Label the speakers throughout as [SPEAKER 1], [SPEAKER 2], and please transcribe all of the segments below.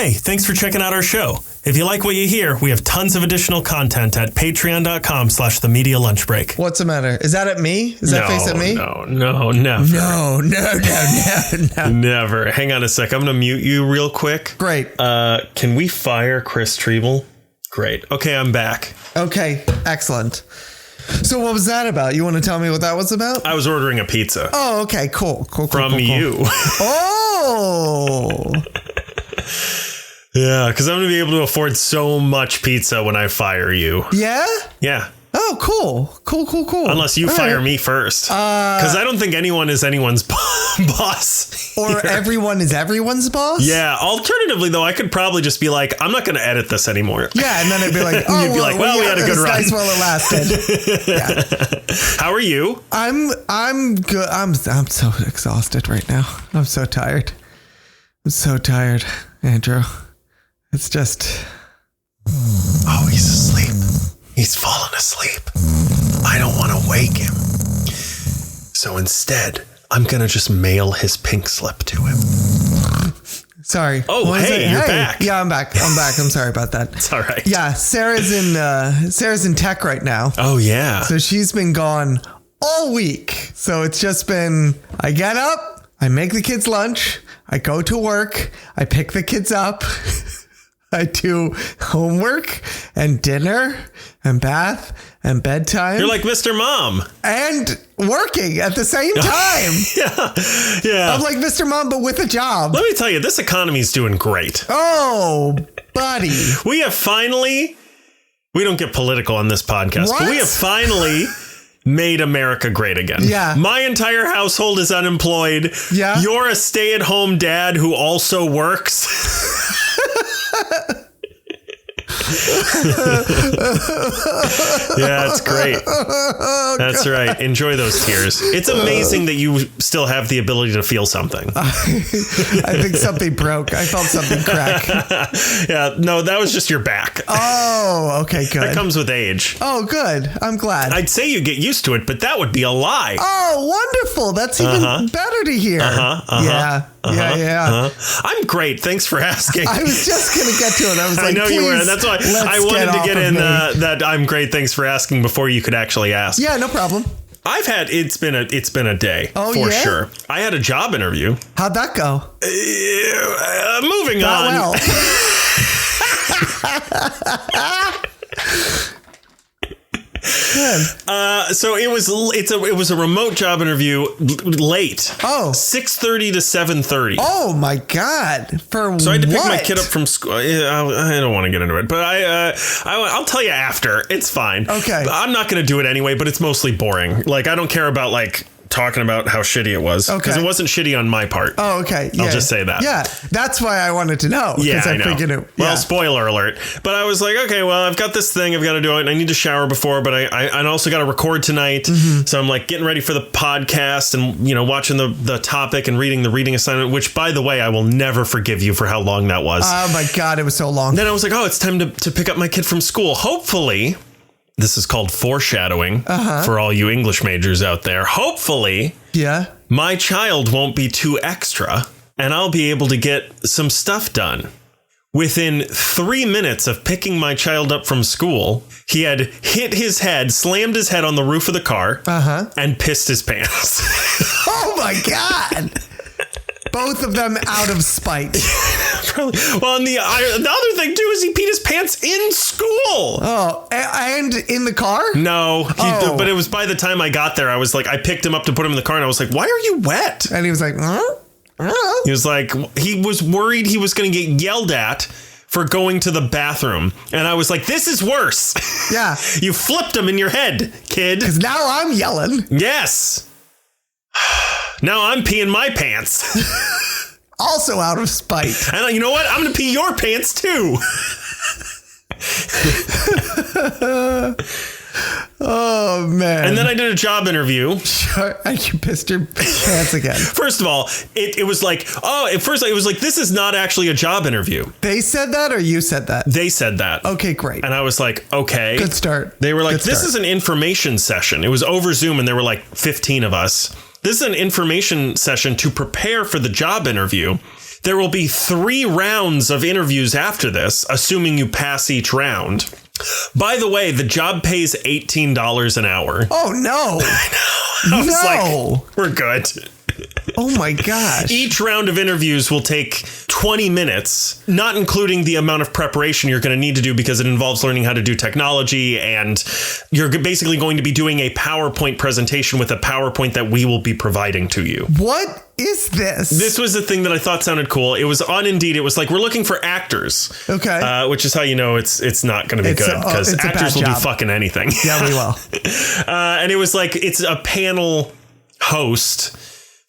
[SPEAKER 1] Hey, thanks for checking out our show. If you like what you hear, we have tons of additional content at patreon.com/themedialunchbreak.
[SPEAKER 2] What's the matter? Is that at me? Is that face at me?
[SPEAKER 1] No, never.
[SPEAKER 2] No.
[SPEAKER 1] Never. Hang on a sec. I'm going to mute you real quick.
[SPEAKER 2] Great.
[SPEAKER 1] Can we fire Chris Triebel? Great. Okay, I'm back.
[SPEAKER 2] Okay, excellent. So what was that about? You want to tell me what that was about?
[SPEAKER 1] I was ordering a pizza.
[SPEAKER 2] Oh, okay, cool.
[SPEAKER 1] From you.
[SPEAKER 2] Oh!
[SPEAKER 1] Yeah, because I'm going to be able to afford so much pizza when I fire you.
[SPEAKER 2] Yeah?
[SPEAKER 1] Yeah.
[SPEAKER 2] Oh, cool.
[SPEAKER 1] Unless you fire me first. Because I don't think anyone is anyone's boss.
[SPEAKER 2] Or everyone is everyone's boss?
[SPEAKER 1] Yeah. Alternatively, though, I could probably just be like, I'm not going to edit this anymore.
[SPEAKER 2] Yeah, and then I'd be like, oh,
[SPEAKER 1] you'd be like, well, we had a good run.
[SPEAKER 2] Nice while it lasted. Yeah.
[SPEAKER 1] How are you?
[SPEAKER 2] I'm good. I'm so exhausted right now. I'm so tired. Andrew. It's just...
[SPEAKER 1] Oh, he's asleep. He's fallen asleep. I don't want to wake him. So instead, I'm going to just mail his pink slip to him.
[SPEAKER 2] Sorry.
[SPEAKER 1] Oh, hey, you're back.
[SPEAKER 2] Yeah, I'm back. I'm sorry about that.
[SPEAKER 1] It's all right.
[SPEAKER 2] Yeah, Sarah's in tech right now.
[SPEAKER 1] Oh, yeah.
[SPEAKER 2] So she's been gone all week. So it's just been, I get up, I make the kids lunch, I go to work, I pick the kids up. I do homework and dinner and bath and bedtime.
[SPEAKER 1] You're like Mr. Mom.
[SPEAKER 2] And working at the same time.
[SPEAKER 1] Yeah.
[SPEAKER 2] I'm like Mr. Mom, but with a job.
[SPEAKER 1] Let me tell you, this economy's doing great.
[SPEAKER 2] Oh, buddy.
[SPEAKER 1] We don't get political on this podcast, but we have finally made America great again.
[SPEAKER 2] Yeah.
[SPEAKER 1] My entire household is unemployed.
[SPEAKER 2] Yeah.
[SPEAKER 1] You're a stay-at-home dad who also works. Yeah, it's great. That's right. Enjoy those tears. It's amazing that you still have the ability to feel something.
[SPEAKER 2] I think something broke. I felt something crack.
[SPEAKER 1] Yeah, no, that was just your back.
[SPEAKER 2] Oh, okay, good.
[SPEAKER 1] That comes with age.
[SPEAKER 2] Oh, good. I'm glad.
[SPEAKER 1] I'd say you get used to it, but that would be a lie.
[SPEAKER 2] Oh, wonderful. That's even better to hear. Yeah. I'm
[SPEAKER 1] great. Thanks for asking.
[SPEAKER 2] I was just going to get to it. I was like,
[SPEAKER 1] I know you were. And that's why I wanted to get in that I'm great. Thanks for asking before you could actually ask.
[SPEAKER 2] Yeah, no problem.
[SPEAKER 1] It's been a day for sure. I had a job interview.
[SPEAKER 2] How'd that go?
[SPEAKER 1] Moving on.
[SPEAKER 2] Well.
[SPEAKER 1] So it was a remote job interview late.
[SPEAKER 2] Oh,
[SPEAKER 1] 6:30 to 7:30.
[SPEAKER 2] Oh my God. So
[SPEAKER 1] I had to pick my kid up from school. I don't want to get into it, but I'll tell you after. It's fine.
[SPEAKER 2] Okay.
[SPEAKER 1] I'm not going to do it anyway, but it's mostly boring. Like, I don't care about talking about how shitty it was, because it wasn't shitty on my part.
[SPEAKER 2] Oh, okay. Yeah.
[SPEAKER 1] I'll just say that.
[SPEAKER 2] Yeah, that's why I wanted to know.
[SPEAKER 1] Yeah, I know.
[SPEAKER 2] Well,
[SPEAKER 1] spoiler alert. But I was like, okay, well, I've got this thing I've got to do it, and I need to shower before, but I also got to record tonight. Mm-hmm. So I'm like getting ready for the podcast and watching the topic and reading the reading assignment. Which, by the way, I will never forgive you for how long that was.
[SPEAKER 2] Oh my God, it was so long.
[SPEAKER 1] Then I was like, oh, it's time to pick up my kid from school. Hopefully. This is called foreshadowing for all you English majors out there. Hopefully, my child won't be too extra and I'll be able to get some stuff done. Within 3 minutes of picking my child up from school, he had hit his head, slammed his head on the roof of the car and pissed his pants.
[SPEAKER 2] Oh, my God. Both of them out of spite.
[SPEAKER 1] Probably. Well, and the other thing, too, is he peed his pants in school.
[SPEAKER 2] Oh, and in the car?
[SPEAKER 1] No, but it was by the time I got there, I was like, I picked him up to put him in the car and I was like, why are you wet?
[SPEAKER 2] And he was like,
[SPEAKER 1] He was like, he was worried he was going to get yelled at for going to the bathroom. And I was like, this is worse.
[SPEAKER 2] Yeah.
[SPEAKER 1] You flipped him in your head, kid.
[SPEAKER 2] Because now I'm yelling.
[SPEAKER 1] Yes. Now I'm peeing my pants.
[SPEAKER 2] Also out of spite.
[SPEAKER 1] And you know what? I'm going to pee your pants too.
[SPEAKER 2] Oh, man.
[SPEAKER 1] And then I did a job interview.
[SPEAKER 2] Sure. And you pissed your pants again.
[SPEAKER 1] First of all, it was like, at first it was like, this is not actually a job interview.
[SPEAKER 2] They said that or you said that?
[SPEAKER 1] They said that.
[SPEAKER 2] Okay, great.
[SPEAKER 1] And I was like, okay.
[SPEAKER 2] Good start.
[SPEAKER 1] They were like, this is an information session. It was over Zoom and there were like 15 of us. This is an information session to prepare for the job interview. There will be 3 rounds of interviews after this, assuming you pass each round. By the way, the job pays $18 an hour.
[SPEAKER 2] Oh, no.
[SPEAKER 1] I was like, we're good.
[SPEAKER 2] Oh, my gosh.
[SPEAKER 1] Each round of interviews will take 20 minutes, not including the amount of preparation you're going to need to do because it involves learning how to do technology. And you're basically going to be doing a PowerPoint presentation with a PowerPoint that we will be providing to you.
[SPEAKER 2] What is this?
[SPEAKER 1] This was the thing that I thought sounded cool. It was on Indeed. It was like, we're looking for actors.
[SPEAKER 2] Okay.
[SPEAKER 1] Which is how you know it's not going to be good because actors will do fucking anything.
[SPEAKER 2] Yeah, we will.
[SPEAKER 1] And it was like, it's a panel host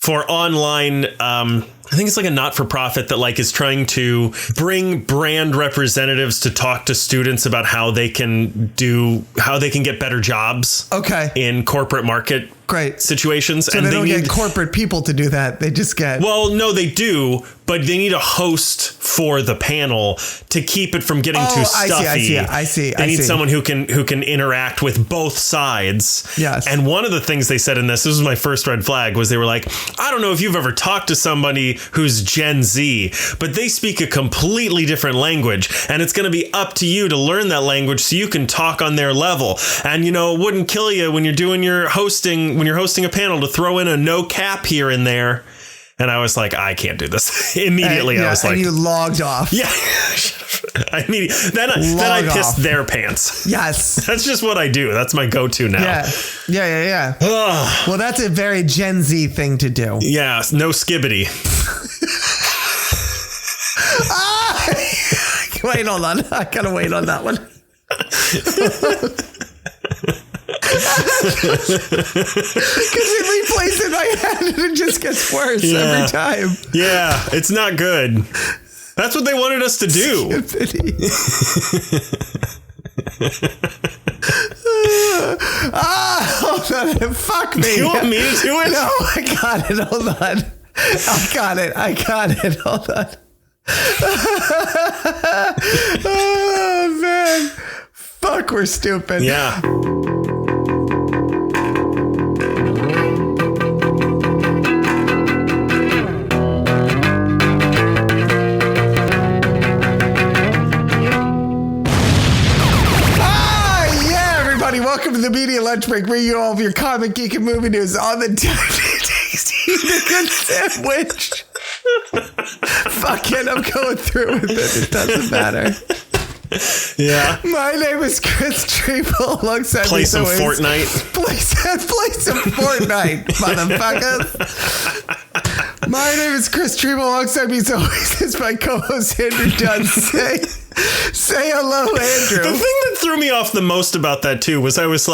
[SPEAKER 1] for online, I think it's like a not-for-profit that like is trying to bring brand representatives to talk to students about how they can get better jobs.
[SPEAKER 2] Okay.
[SPEAKER 1] In corporate market situations.
[SPEAKER 2] So
[SPEAKER 1] and
[SPEAKER 2] they don't get corporate people to do that. They just get.
[SPEAKER 1] Well, no, they do, but they need a host for the panel to keep it from getting too stuffy.
[SPEAKER 2] I see.
[SPEAKER 1] They need someone who can interact with both sides.
[SPEAKER 2] Yes.
[SPEAKER 1] And one of the things they said in this was my first red flag, was they were like, I don't know if you've ever talked to somebody who's Gen Z, but they speak a completely different language, and it's going to be up to you to learn that language so you can talk on their level. And it wouldn't kill you when you're doing your hosting. When you're hosting a panel, to throw in a no cap here and there. And I was like, I can't do this. Immediately, I was like,
[SPEAKER 2] and you logged off.
[SPEAKER 1] Yeah. Then I pissed their pants.
[SPEAKER 2] Yes.
[SPEAKER 1] That's just what I do. That's my go-to now.
[SPEAKER 2] Yeah. Well, that's a very Gen Z thing to do.
[SPEAKER 1] Yeah. No SKIBIDI.
[SPEAKER 2] Wait, hold on. I gotta wait on that one. Because it replays in my head and it just gets worse every time.
[SPEAKER 1] Yeah, it's not good. That's what they wanted us to do.
[SPEAKER 2] Hold on. Fuck me.
[SPEAKER 1] You want me to do it?
[SPEAKER 2] No, I got it. Hold on. I got it. Hold on. Oh, man. Fuck, we're stupid.
[SPEAKER 1] Yeah.
[SPEAKER 2] Welcome to the Media Lunch Break, bringing you all of your comic, geek, and movie news on the tasty good sandwich. Fuck it, I'm going through with it. It doesn't matter.
[SPEAKER 1] Yeah.
[SPEAKER 2] My name is Chris Triebel. Alongside
[SPEAKER 1] play
[SPEAKER 2] me
[SPEAKER 1] some
[SPEAKER 2] always,
[SPEAKER 1] Fortnite.
[SPEAKER 2] Play some Fortnite, motherfuckers. My name is Chris Triebel. Alongside me as always is my co-host Andrew Dunn. Say hello, Andrew.
[SPEAKER 1] The thing that threw me off the most about that too was I was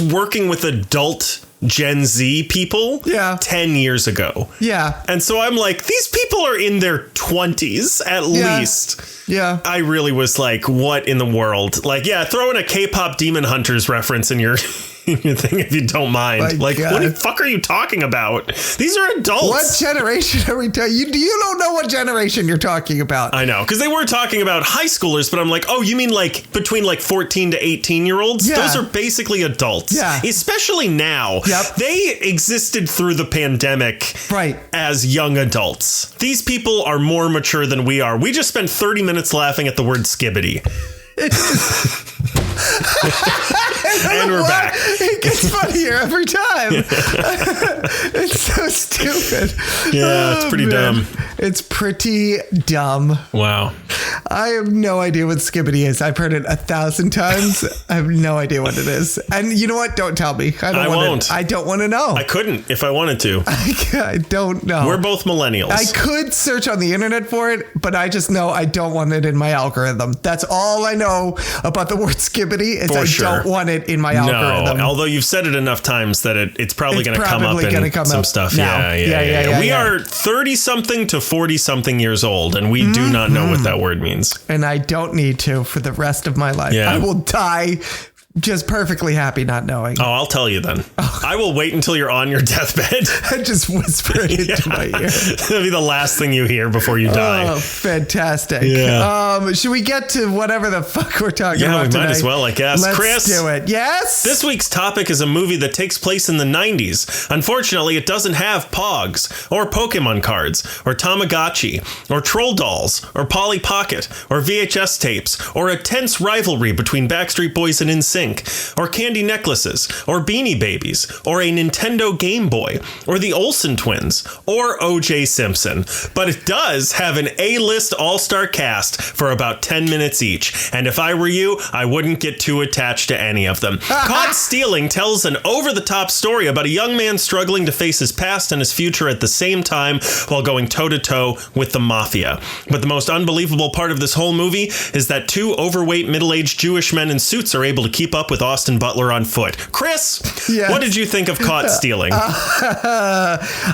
[SPEAKER 1] working with adult Gen Z people 10 years ago.
[SPEAKER 2] Yeah.
[SPEAKER 1] And so I'm like, these people are in their 20s at least.
[SPEAKER 2] Yeah.
[SPEAKER 1] I really was like, what in the world? Like, yeah, throw in a K-pop Demon Hunters reference in your thing if you don't mind. What the fuck are you talking about? These are adults.
[SPEAKER 2] What generation are we talking? You don't know what generation you're talking about.
[SPEAKER 1] I know, because they were talking about high schoolers, but I'm like, oh, you mean like between like 14 to 18 year olds?
[SPEAKER 2] Yeah.
[SPEAKER 1] Those are basically adults.
[SPEAKER 2] Yeah.
[SPEAKER 1] Especially now.
[SPEAKER 2] Yep.
[SPEAKER 1] They existed through the pandemic as young adults. These people are more mature than we are. We just spent 30 minutes laughing at the word SKIBIDI. And we're back.
[SPEAKER 2] It gets funnier every time. It's so stupid.
[SPEAKER 1] Yeah, it's pretty dumb.
[SPEAKER 2] It's pretty dumb.
[SPEAKER 1] Wow.
[SPEAKER 2] I have no idea what SKIBIDI is. I've heard it 1,000 times. I have no idea what it is. And you know what? Don't tell me. I won't. I don't want to know.
[SPEAKER 1] I couldn't if I wanted to.
[SPEAKER 2] I don't know.
[SPEAKER 1] We're both millennials.
[SPEAKER 2] I could search on the internet for it, but I just know I don't want it in my algorithm. That's all I know about the word SKIBIDI is don't want it in my algorithm.
[SPEAKER 1] No, although you've said it enough times that it's probably going to come up in some stuff.
[SPEAKER 2] Now.
[SPEAKER 1] Yeah. We are 30-something to 40-something years old, and we do not know what that word means.
[SPEAKER 2] And I don't need to for the rest of my life.
[SPEAKER 1] Yeah.
[SPEAKER 2] I will die just perfectly happy not knowing.
[SPEAKER 1] Oh, I'll tell you then. I will wait until you're on your deathbed.
[SPEAKER 2] I just whisper it into my ear.
[SPEAKER 1] That'll be the last thing you hear before you die.
[SPEAKER 2] Oh, fantastic.
[SPEAKER 1] Yeah.
[SPEAKER 2] Should we get to whatever the fuck we're talking about
[SPEAKER 1] we
[SPEAKER 2] tonight?
[SPEAKER 1] might as well, I guess.
[SPEAKER 2] Let's
[SPEAKER 1] Chris,
[SPEAKER 2] do it. Yes?
[SPEAKER 1] This week's topic is a movie that takes place in the 90s. Unfortunately, it doesn't have Pogs, or Pokemon cards, or Tamagotchi, or Troll Dolls, or Polly Pocket, or VHS tapes, or a tense rivalry between Backstreet Boys and NSYNC, or candy necklaces, or Beanie Babies, or a Nintendo Game Boy, or the Olsen twins, or O.J. Simpson. But it does have an A-list all-star cast for about 10 minutes each. And if I were you, I wouldn't get too attached to any of them. Caught Stealing tells an over-the-top story about a young man struggling to face his past and his future at the same time while going toe-to-toe with the mafia. But the most unbelievable part of this whole movie is that two overweight middle-aged Jewish men in suits are able to keep up with Austin Butler on foot. Chris, yes. What did you think of Caught Stealing?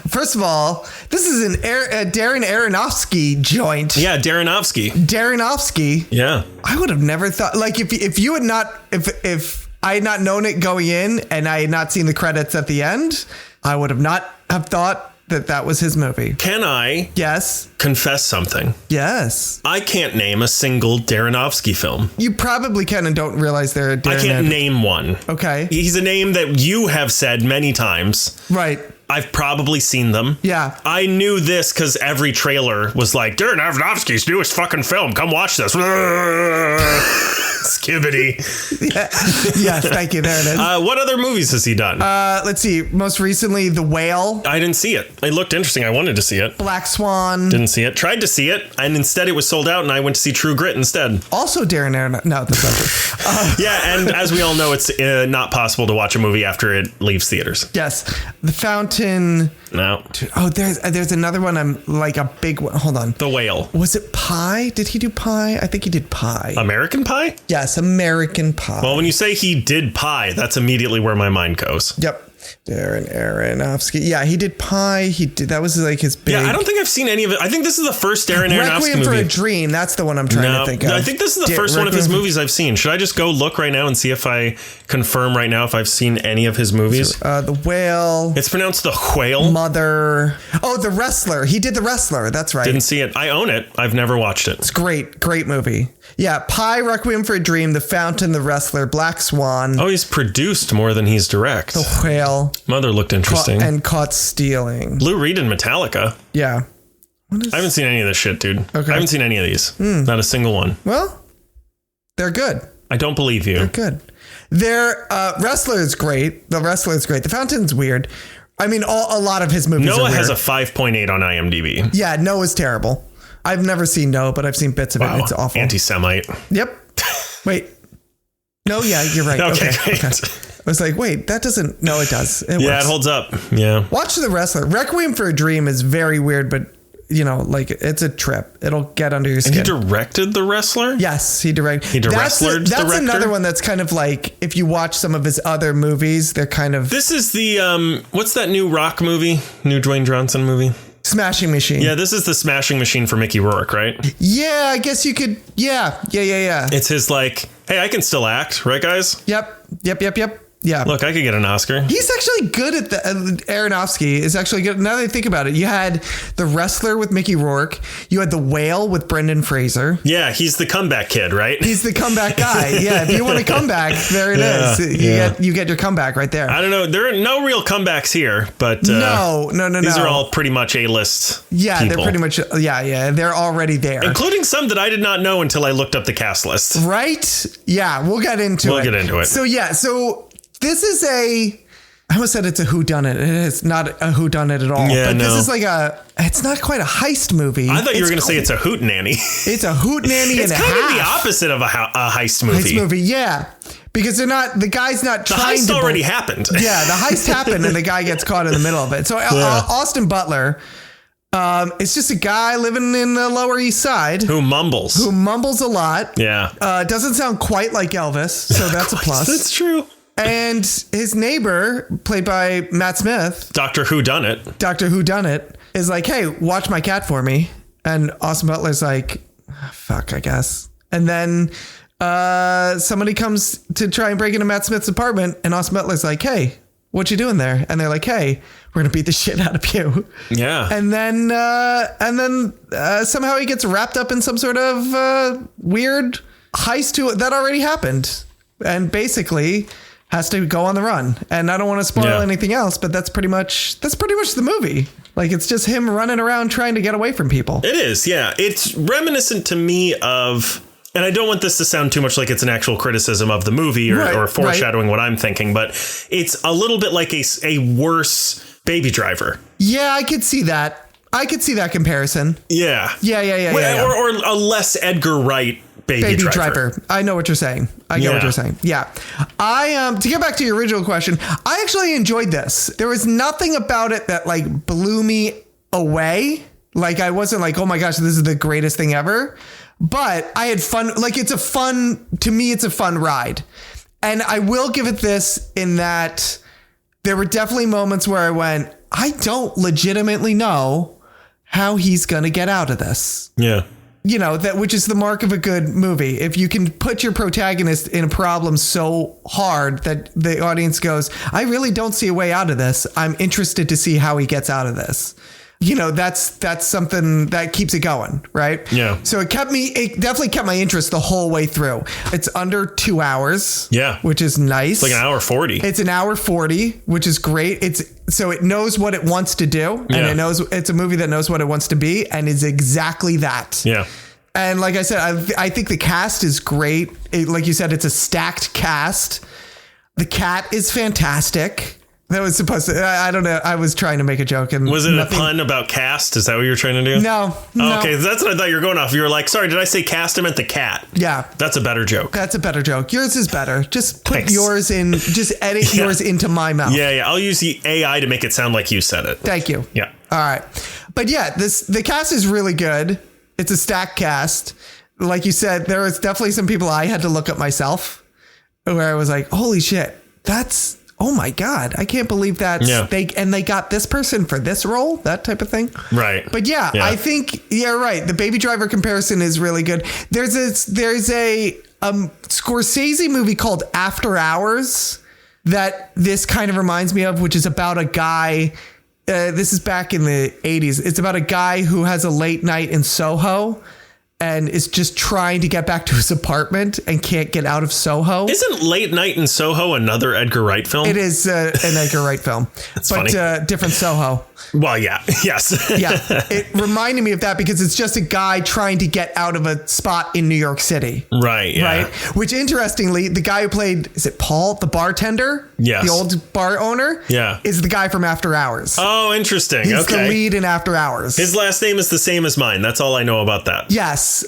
[SPEAKER 2] First of all, this is a Darren Aronofsky joint.
[SPEAKER 1] Yeah,
[SPEAKER 2] Darrenovsky.
[SPEAKER 1] Yeah.
[SPEAKER 2] I would have never thought, like, if you had not, if I had not known it going in and I had not seen the credits at the end, I would have not have thought that was his movie.
[SPEAKER 1] Can I confess something?
[SPEAKER 2] Yes.
[SPEAKER 1] I can't name a single Darrenovsky film.
[SPEAKER 2] You probably can and don't realize they're a Darren.
[SPEAKER 1] I can't name one.
[SPEAKER 2] Okay.
[SPEAKER 1] He's a name that you have said many times.
[SPEAKER 2] Right.
[SPEAKER 1] I've probably seen them.
[SPEAKER 2] Yeah.
[SPEAKER 1] I knew this because every trailer was like, Darren Aronofsky's newest fucking film. Come watch this. SKIBIDI.
[SPEAKER 2] Yeah. Yes, thank you. There it is.
[SPEAKER 1] What other movies has he done?
[SPEAKER 2] Let's see. Most recently, The Whale.
[SPEAKER 1] I didn't see it. It looked interesting. I wanted to see it.
[SPEAKER 2] Black Swan.
[SPEAKER 1] Didn't see it. Tried to see it, and instead it was sold out, and I went to see True Grit instead.
[SPEAKER 2] Also Darren Aronofsky. No, that's not true.
[SPEAKER 1] Yeah, and as we all know, it's not possible to watch a movie after it leaves theaters.
[SPEAKER 2] Yes. The Fountain.
[SPEAKER 1] No.
[SPEAKER 2] Oh, there's another one. I'm like a big one. Hold on.
[SPEAKER 1] The Whale.
[SPEAKER 2] Was it Pie? Did he do Pie? I think he did Pie.
[SPEAKER 1] American Pie?
[SPEAKER 2] Yes, American Pie.
[SPEAKER 1] Well, when you say he did Pie, that's immediately where my mind goes.
[SPEAKER 2] Yep. Darren Aronofsky. Yeah, he did Pie. He did. That was like his big.
[SPEAKER 1] Yeah, I don't think I've seen any of it. I think this is the first Darren Aronofsky
[SPEAKER 2] Requiem
[SPEAKER 1] movie.
[SPEAKER 2] for a Dream. That's the one I'm trying to think of.
[SPEAKER 1] I think this is the first one of his movies I've seen. Should I just go look right now and see if I confirm right now if I've seen any of his movies?
[SPEAKER 2] The Whale.
[SPEAKER 1] It's pronounced The Whale.
[SPEAKER 2] Mother. Oh, The Wrestler. He did The Wrestler. That's right.
[SPEAKER 1] Didn't see it. I own it. I've never watched it.
[SPEAKER 2] It's great. Great movie. Yeah, Pie, Requiem for a Dream, The Fountain, The Wrestler, Black Swan.
[SPEAKER 1] Oh, he's produced more than he's direct.
[SPEAKER 2] The Whale.
[SPEAKER 1] Mother looked interesting.
[SPEAKER 2] And Caught Stealing.
[SPEAKER 1] Lou Reed and Metallica.
[SPEAKER 2] Yeah.
[SPEAKER 1] I haven't seen any of this shit, dude.
[SPEAKER 2] Okay.
[SPEAKER 1] I haven't seen any of these. Not a single one.
[SPEAKER 2] Well, they're good.
[SPEAKER 1] I don't believe you.
[SPEAKER 2] They're good. Their Wrestler is great. The Wrestler is great. The Fountain's weird. I mean, a lot of his movies
[SPEAKER 1] Noah
[SPEAKER 2] are weird.
[SPEAKER 1] has a 5.8 on IMDb.
[SPEAKER 2] Yeah, Noah's terrible. I've never seen Noah, but I've seen bits of it. It's awful.
[SPEAKER 1] Anti-Semite.
[SPEAKER 2] Yep. Wait. No, yeah, you're right.
[SPEAKER 1] Okay, great.
[SPEAKER 2] Okay. I was like, wait, that doesn't... No, it does. It
[SPEAKER 1] yeah,
[SPEAKER 2] works.
[SPEAKER 1] it holds up. Yeah.
[SPEAKER 2] Watch The Wrestler. Requiem for a Dream is very weird, but, you know, like, it's a trip. It'll get under your skin.
[SPEAKER 1] And he directed The Wrestler?
[SPEAKER 2] Yes, he directed.
[SPEAKER 1] He wrestlered
[SPEAKER 2] That's another one that's kind of like, if you watch some of his other movies, they're kind of...
[SPEAKER 1] This is the... what's that new Rock movie? New Dwayne Johnson movie?
[SPEAKER 2] Smashing Machine.
[SPEAKER 1] Yeah, this is the Smashing Machine for Mickey Rourke, right?
[SPEAKER 2] Yeah, I guess you could... Yeah. It's
[SPEAKER 1] his like, hey, I can still act, right, guys?
[SPEAKER 2] Yep. Yeah.
[SPEAKER 1] Look, I could get an Oscar.
[SPEAKER 2] He's actually good at the... Aronofsky is actually good. Now that I think about it, you had The Wrestler with Mickey Rourke. You had The Whale with Brendan Fraser.
[SPEAKER 1] Yeah, he's the comeback kid, right?
[SPEAKER 2] He's the comeback guy. Yeah, if you want a comeback, there it is. You get your comeback right there.
[SPEAKER 1] I don't know. There are no real comebacks here, but...
[SPEAKER 2] No.
[SPEAKER 1] These are all pretty much A-list
[SPEAKER 2] Yeah,
[SPEAKER 1] people.
[SPEAKER 2] They're pretty much... Yeah. They're already there.
[SPEAKER 1] Including some that I did not know until I looked up the cast list.
[SPEAKER 2] Right? Yeah, we'll get into it.
[SPEAKER 1] We'll get into it.
[SPEAKER 2] So this is I almost said it's a whodunit. It is not a whodunit at all.
[SPEAKER 1] Yeah,
[SPEAKER 2] but this is like it's not quite a heist movie.
[SPEAKER 1] I thought you were going to say it's a hootenanny.
[SPEAKER 2] It's a hootenanny and a half. It's kind of
[SPEAKER 1] the opposite of a heist movie.
[SPEAKER 2] Heist movie, yeah. Because the guy's not trying to...
[SPEAKER 1] The heist already happened.
[SPEAKER 2] Yeah, the heist happened and the guy gets caught in the middle of it. So Austin Butler... it's just a guy living in the Lower East Side
[SPEAKER 1] who mumbles
[SPEAKER 2] a lot.
[SPEAKER 1] Yeah.
[SPEAKER 2] Doesn't sound quite like Elvis, so that's a plus.
[SPEAKER 1] That's true.
[SPEAKER 2] And his neighbor, played by Matt Smith,
[SPEAKER 1] Doctor Whodunit, is like, hey, watch my cat for me. And Austin Butler's like, fuck, I guess. And then
[SPEAKER 2] somebody comes to try and break into Matt Smith's apartment, and Austin Butler's like, hey, what you doing there? And they're like, hey, we're going to beat the shit out of you.
[SPEAKER 1] Yeah.
[SPEAKER 2] And then somehow he gets wrapped up in some sort of weird heist that already happened, and basically has to go on the run. And I don't want to spoil anything else, but that's pretty much the movie. Like, it's just him running around trying to get away from people.
[SPEAKER 1] It is. Yeah. It's reminiscent to me of, and I don't want this to sound too much like it's an actual criticism of the movie or foreshadowing what I'm thinking, but it's a little bit like a worse Baby Driver.
[SPEAKER 2] Yeah, I could see that. I could see that comparison.
[SPEAKER 1] Yeah.
[SPEAKER 2] Yeah.
[SPEAKER 1] Or a less Edgar Wright Baby Driver.
[SPEAKER 2] I know what you're saying. I get what you're saying. Yeah. To get back to your original question, I actually enjoyed this. There was nothing about it that like blew me away. Like, I wasn't like, oh my gosh, this is the greatest thing ever. But I had fun. Like, to me, it's a fun ride. And I will give it this in that there were definitely moments where I went, I don't legitimately know how he's going to get out of this.
[SPEAKER 1] Yeah.
[SPEAKER 2] You know, which is the mark of a good movie. If you can put your protagonist in a problem so hard that the audience goes, I really don't see a way out of this. I'm interested to see how he gets out of this. You know, that's something that keeps it going. Right.
[SPEAKER 1] Yeah. So
[SPEAKER 2] it definitely kept my interest the whole way through. It's under 2 hours.
[SPEAKER 1] Yeah.
[SPEAKER 2] Which is nice.
[SPEAKER 1] It's like an hour 40.
[SPEAKER 2] It's an hour 40, which is great. So it knows what it wants to do. And it's a movie that knows what it wants to be and is exactly that.
[SPEAKER 1] Yeah.
[SPEAKER 2] And like I said, I think the cast is great. Like you said, it's a stacked cast. The cat is fantastic. That was supposed to, I don't know. I was trying to make a joke. And
[SPEAKER 1] was it a pun about cast? Is that what you were trying to do?
[SPEAKER 2] No.
[SPEAKER 1] Oh, okay. That's what I thought you were going off. You were like, sorry, did I say cast? I meant the cat.
[SPEAKER 2] Yeah.
[SPEAKER 1] That's a better joke.
[SPEAKER 2] That's a better joke. Yours is better. Just put yours in, just edit yours into my mouth.
[SPEAKER 1] Yeah. I'll use the AI to make it sound like you said it.
[SPEAKER 2] Thank you.
[SPEAKER 1] Yeah.
[SPEAKER 2] All right. But yeah, the cast is really good. It's a stacked cast. Like you said, there was definitely some people I had to look up myself where I was like, holy shit, oh my God, I can't believe that they got this person for this role, that type of thing.
[SPEAKER 1] Right.
[SPEAKER 2] But yeah, I think you're right. The Baby Driver comparison is really good. There's a Scorsese movie called After Hours that this kind of reminds me of, which is about a guy. This is back in the 80s. It's about a guy who has a late night in Soho and is just trying to get back to his apartment and can't get out of Soho.
[SPEAKER 1] Isn't Late Night in Soho another Edgar Wright film?
[SPEAKER 2] It is an Edgar Wright film, but different Soho.
[SPEAKER 1] Well, yeah. Yes.
[SPEAKER 2] Yeah. It reminded me of that because it's just a guy trying to get out of a spot in New York City.
[SPEAKER 1] Right. Yeah.
[SPEAKER 2] Right. Which, interestingly, the guy who played, is it Paul, the bartender?
[SPEAKER 1] Yes.
[SPEAKER 2] The old bar owner?
[SPEAKER 1] Yeah.
[SPEAKER 2] Is the guy from After Hours.
[SPEAKER 1] Oh, interesting.
[SPEAKER 2] He's the lead in After Hours.
[SPEAKER 1] His last name is the same as mine. That's all I know about that.
[SPEAKER 2] Yes.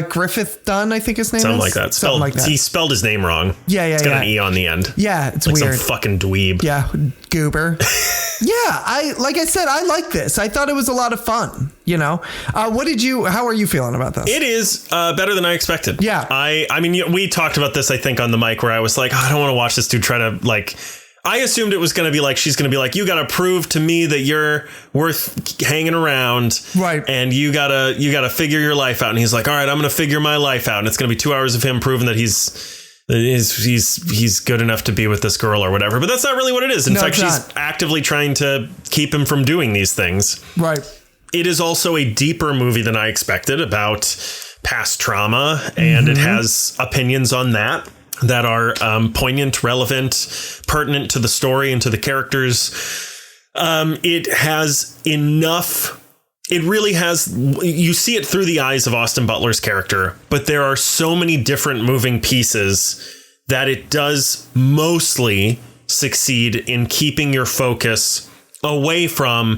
[SPEAKER 2] Griffith Dunn, I think his name
[SPEAKER 1] Something
[SPEAKER 2] is.
[SPEAKER 1] like that.
[SPEAKER 2] Something like that.
[SPEAKER 1] He spelled his name wrong.
[SPEAKER 2] Yeah.
[SPEAKER 1] It's got an E on the end.
[SPEAKER 2] Yeah. It's
[SPEAKER 1] like
[SPEAKER 2] weird.
[SPEAKER 1] Some fucking dweeb.
[SPEAKER 2] Yeah. Goober. Yeah. Like I said, I like this. I thought it was a lot of fun, you know. How are you feeling about this?
[SPEAKER 1] It is better than I expected.
[SPEAKER 2] Yeah.
[SPEAKER 1] I mean, we talked about this, I think, on the mic where I was like, I don't want to watch this dude try to like, I assumed it was going to be like, she's going to be like, you got to prove to me that you're worth hanging around.
[SPEAKER 2] Right.
[SPEAKER 1] And you got to figure your life out. And he's like, all right, I'm going to figure my life out. And it's going to be 2 hours of him proving that he's good enough to be with this girl or whatever. But that's not really what it is. In fact, she's actively trying to keep him from doing these things.
[SPEAKER 2] Right.
[SPEAKER 1] It is also a deeper movie than I expected about past trauma. And it has opinions on that are poignant, relevant, pertinent to the story and to the characters. It has enough. It really has. You see it through the eyes of Austin Butler's character, but there are so many different moving pieces that it does mostly succeed in keeping your focus away from,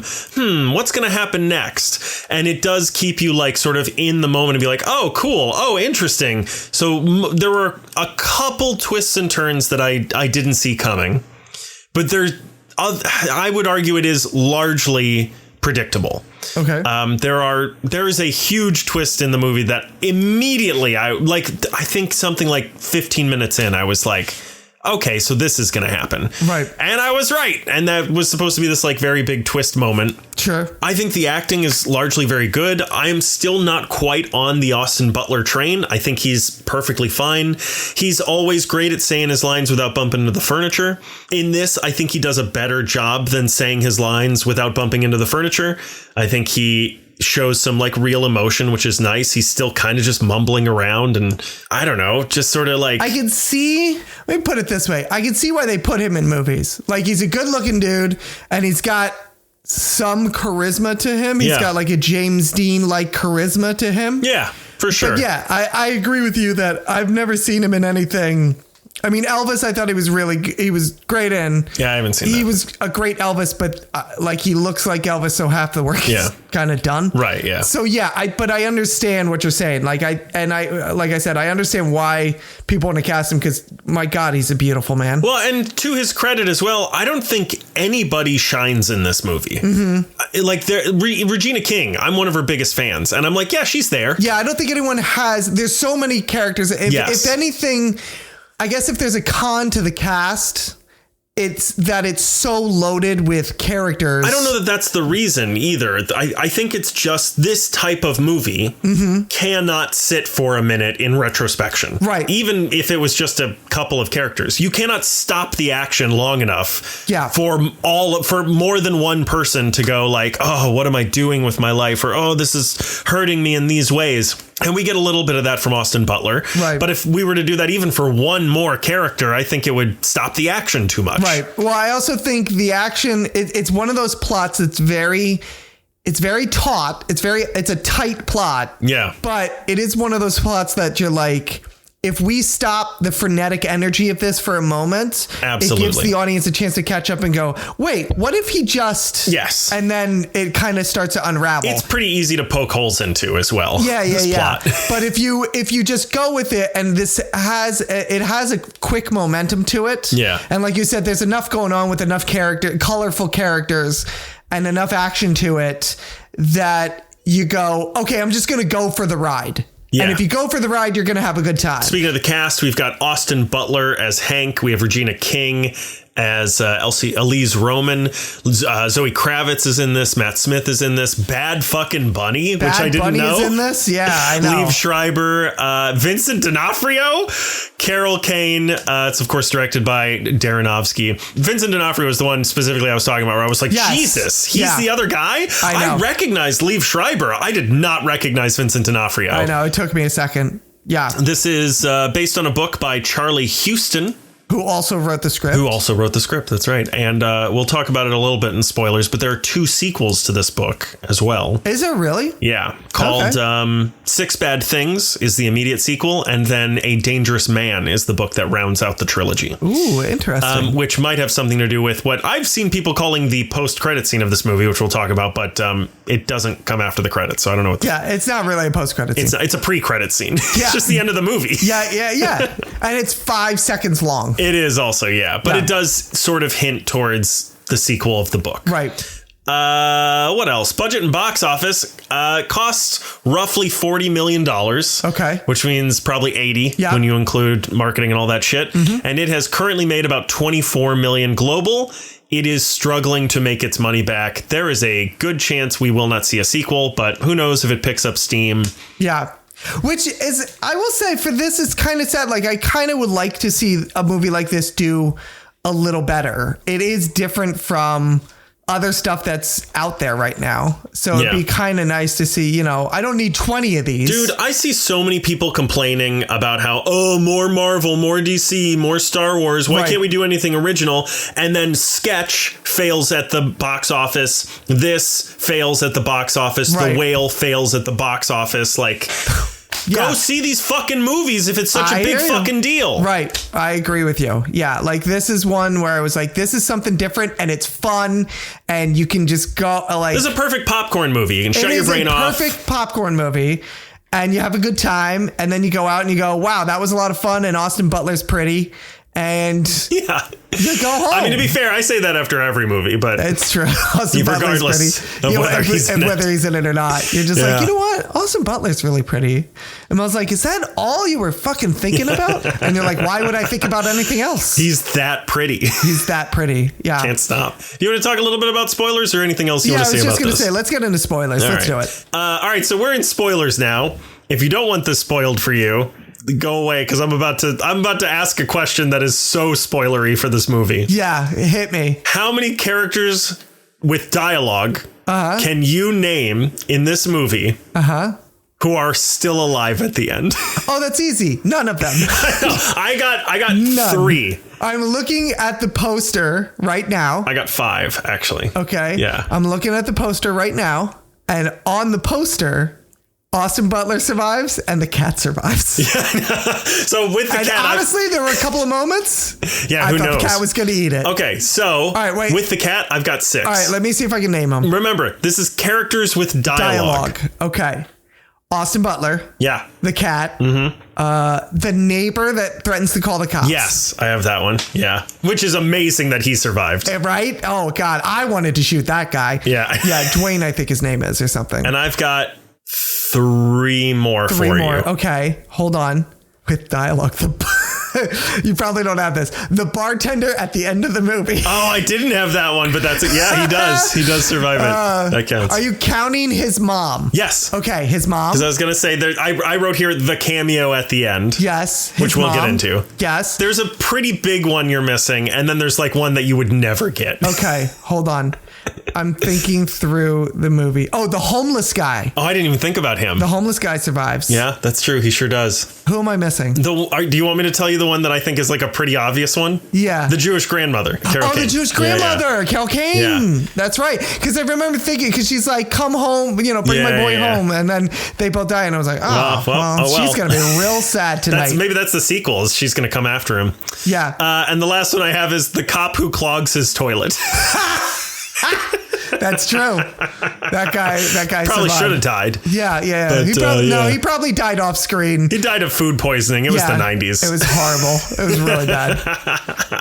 [SPEAKER 1] what's going to happen next? And it does keep you like sort of in the moment and be like, oh, cool. Oh, interesting. So there were a couple twists and turns that I didn't see coming, but I would argue it is largely predictable.
[SPEAKER 2] Okay.
[SPEAKER 1] There is a huge twist in the movie that immediately I think something like 15 minutes in, I was like, okay, so this is going to happen.
[SPEAKER 2] Right.
[SPEAKER 1] And I was right. And that was supposed to be this like very big twist moment.
[SPEAKER 2] Sure.
[SPEAKER 1] I think the acting is largely very good. I am still not quite on the Austin Butler train. I think he's perfectly fine. He's always great at saying his lines without bumping into the furniture. In this, I think he does a better job than saying his lines without bumping into the furniture. I think he shows some like real emotion, which is nice. He's still kind of just mumbling around and I don't know, just sort of like,
[SPEAKER 2] I can see, let me put it this way. I can see why they put him in movies. Like he's a good looking dude and he's got some charisma to him. He's got like a James Dean like charisma to him.
[SPEAKER 1] Yeah, for sure.
[SPEAKER 2] But yeah, I agree with you that I've never seen him in anything. I mean, Elvis, I thought he was great in.
[SPEAKER 1] Yeah, I haven't seen that.
[SPEAKER 2] He was a great Elvis, but like he looks like Elvis, so half the work is kind of done.
[SPEAKER 1] Right, yeah.
[SPEAKER 2] So yeah, but I understand what you're saying. Like I said, I understand why people want to cast him because my God, he's a beautiful man.
[SPEAKER 1] Well, and to his credit as well, I don't think anybody shines in this movie. Mm-hmm. Like Regina King, I'm one of her biggest fans, and I'm like, yeah, she's there.
[SPEAKER 2] Yeah, I don't think anyone has. There's so many characters. If anything, I guess if there's a con to the cast, it's that it's so loaded with characters.
[SPEAKER 1] I don't know that that's the reason either. I think it's just this type of movie cannot sit for a minute in retrospection.
[SPEAKER 2] Right.
[SPEAKER 1] Even if it was just a couple of characters, you cannot stop the action long enough for more than one person to go like, oh, what am I doing with my life? Or, oh, this is hurting me in these ways. And we get a little bit of that from Austin Butler. Right. But if we were to do that even for one more character, I think it would stop the action too much.
[SPEAKER 2] Right. Well, I also think the action, it's one of those plots that's very taut. It's a tight plot.
[SPEAKER 1] Yeah.
[SPEAKER 2] But it is one of those plots that you're like, if we stop the frenetic energy of this for a moment,
[SPEAKER 1] absolutely,
[SPEAKER 2] it gives the audience a chance to catch up and go, wait, what if he just...
[SPEAKER 1] Yes.
[SPEAKER 2] And then it kind of starts to unravel.
[SPEAKER 1] It's pretty easy to poke holes into as well.
[SPEAKER 2] Yeah. But if you just go with it and it has a quick momentum to it.
[SPEAKER 1] Yeah.
[SPEAKER 2] And like you said, there's enough going on with enough colorful characters and enough action to it that you go, okay, I'm just going to go for the ride. Yeah. And if you go for the ride, you're going to have a good time.
[SPEAKER 1] Speaking of the cast, we've got Austin Butler as Hank. We have Regina King as Elise Roman. Zoe Kravitz is in this. Matt Smith is in this. Bad fucking Bunny, which I didn't know.
[SPEAKER 2] Bad Bunny is in this? Yeah, I know.
[SPEAKER 1] Liev Schreiber, Vincent D'Onofrio, Carol Kane. It's, of course, directed by Darrenovsky. Vincent D'Onofrio was the one specifically I was talking about where I was like, Jesus, he's the other guy? I recognized Liev Schreiber. I did not recognize Vincent D'Onofrio.
[SPEAKER 2] I know. It took me a second. Yeah.
[SPEAKER 1] This is based on a book by Charlie Houston.
[SPEAKER 2] Who also wrote the script. That's right. And
[SPEAKER 1] we'll talk about it a little bit in spoilers, but there are 2 sequels to this book as well.
[SPEAKER 2] Is there really?
[SPEAKER 1] Yeah. Called Six Bad Things is the immediate sequel. And then A Dangerous Man is the book that rounds out the trilogy.
[SPEAKER 2] Ooh, interesting.
[SPEAKER 1] Which might have something to do with what I've seen people calling the post-credit scene of this movie, which we'll talk about, but it doesn't come after the credits. So I don't know what
[SPEAKER 2] it's not really a post-credit scene.
[SPEAKER 1] It's a pre-credit scene. Yeah. It's just the end of the movie.
[SPEAKER 2] Yeah. And it's 5 seconds long.
[SPEAKER 1] It is also, but it does sort of hint towards the sequel of the book.
[SPEAKER 2] Right.
[SPEAKER 1] What else? Budget and box office costs roughly $40 million.
[SPEAKER 2] Okay.
[SPEAKER 1] Which means probably 80 when you include marketing and all that shit. Mm-hmm. And it has currently made about 24 million global. It is struggling to make its money back. There is a good chance we will not see a sequel, but who knows if it picks up steam.
[SPEAKER 2] Yeah. Which is, I will say for this, it's kind of sad. Like I kind of would like to see a movie like this do a little better. It is different from other stuff that's out there right now. So it'd be kind of nice to see, I don't need 20 of these.
[SPEAKER 1] Dude, I see so many people complaining about how, more Marvel, more DC, more Star Wars. Why can't we do anything original? And then Sketch fails at the box office. This fails at the box office. The Whale fails at the box office. Like... Go see these fucking movies if it's such a big fucking deal.
[SPEAKER 2] Right. I agree with you. Yeah. Like this is one where I was like, this is something different and it's fun and you can just go like.
[SPEAKER 1] This is a perfect popcorn movie. You can shut your brain off.
[SPEAKER 2] Perfect popcorn movie and you have a good time and then you go out and you go, wow, that was a lot of fun and Austin Butler's pretty and
[SPEAKER 1] yeah,
[SPEAKER 2] you go home.
[SPEAKER 1] I mean, to be fair, I say that after every movie, but
[SPEAKER 2] it's true. Austin
[SPEAKER 1] regardless
[SPEAKER 2] Butler's
[SPEAKER 1] of
[SPEAKER 2] whether he's in it or not, you're just like, you know what? Austin Butler's really pretty. And I was like, is that all you were fucking thinking about? And you're like, why would I think about anything else?
[SPEAKER 1] He's that pretty.
[SPEAKER 2] He's that pretty. Yeah.
[SPEAKER 1] Can't stop. You want to talk a little bit about spoilers or anything else you want to say about this?
[SPEAKER 2] I was just going to say, let's get into spoilers. Let's do it.
[SPEAKER 1] All right. So we're in spoilers now. If you don't want this spoiled for you, go away, because I'm about to ask a question that is so spoilery for this movie.
[SPEAKER 2] Yeah, hit me.
[SPEAKER 1] How many characters with dialogue can you name in this movie who are still alive at the end?
[SPEAKER 2] Oh, that's easy. None of them.
[SPEAKER 1] I got none. 3.
[SPEAKER 2] I'm looking at the poster right now.
[SPEAKER 1] I got 5, actually.
[SPEAKER 2] Okay.
[SPEAKER 1] Yeah.
[SPEAKER 2] I'm looking at the poster right now, and on the poster, Austin Butler survives and the cat survives. Yeah,
[SPEAKER 1] so with the cat,
[SPEAKER 2] honestly, there were a couple of moments.
[SPEAKER 1] Yeah, who knows?
[SPEAKER 2] I thought the cat was going to eat it.
[SPEAKER 1] Okay, so all right, wait. With the cat, I've got 6.
[SPEAKER 2] All right, let me see if I can name them.
[SPEAKER 1] Remember, this is characters with dialogue.
[SPEAKER 2] Okay. Austin Butler.
[SPEAKER 1] Yeah.
[SPEAKER 2] The cat. The neighbor that threatens to call the cops.
[SPEAKER 1] Yes, I have that one. Yeah. Which is amazing that he survived.
[SPEAKER 2] Right? Oh, God. I wanted to shoot that guy.
[SPEAKER 1] Yeah.
[SPEAKER 2] Yeah, Dwayne, I think his name is, or something.
[SPEAKER 1] And I've got 3 more for you.
[SPEAKER 2] Okay, hold on. With dialogue, you probably don't have this. The bartender at the end of the movie.
[SPEAKER 1] Oh, I didn't have that one, but that's it. Yeah, he does. He does survive it. That counts.
[SPEAKER 2] Are you counting his mom?
[SPEAKER 1] Yes.
[SPEAKER 2] Okay, his mom.
[SPEAKER 1] Because I was gonna say I wrote here the cameo at the end.
[SPEAKER 2] Yes,
[SPEAKER 1] which we'll get into.
[SPEAKER 2] Yes.
[SPEAKER 1] There's a pretty big one you're missing, and then there's like one that you would never get.
[SPEAKER 2] Okay, hold on. I'm thinking through the movie. Oh, the homeless guy.
[SPEAKER 1] Oh, I didn't even think about him.
[SPEAKER 2] The homeless guy survives.
[SPEAKER 1] Yeah, that's true. He sure does.
[SPEAKER 2] Who am I missing?
[SPEAKER 1] Do you want me to tell you the one that I think is like a pretty obvious one?
[SPEAKER 2] Yeah.
[SPEAKER 1] The Jewish grandmother. Carol Kane.
[SPEAKER 2] The Jewish grandmother, Carol Kane. Yeah. That's right. Because I remember thinking, because she's like, come home, bring my boy home. And then they both die. And I was like, she's going to be real sad tonight.
[SPEAKER 1] Maybe that's the sequel. She's going to come after him.
[SPEAKER 2] Yeah.
[SPEAKER 1] And the last one I have is the cop who clogs his toilet.
[SPEAKER 2] That's true. That guy
[SPEAKER 1] probably should have died.
[SPEAKER 2] Yeah. But, no, he probably died off screen.
[SPEAKER 1] He died of food poisoning. It was the 90s.
[SPEAKER 2] It was horrible. It was really bad.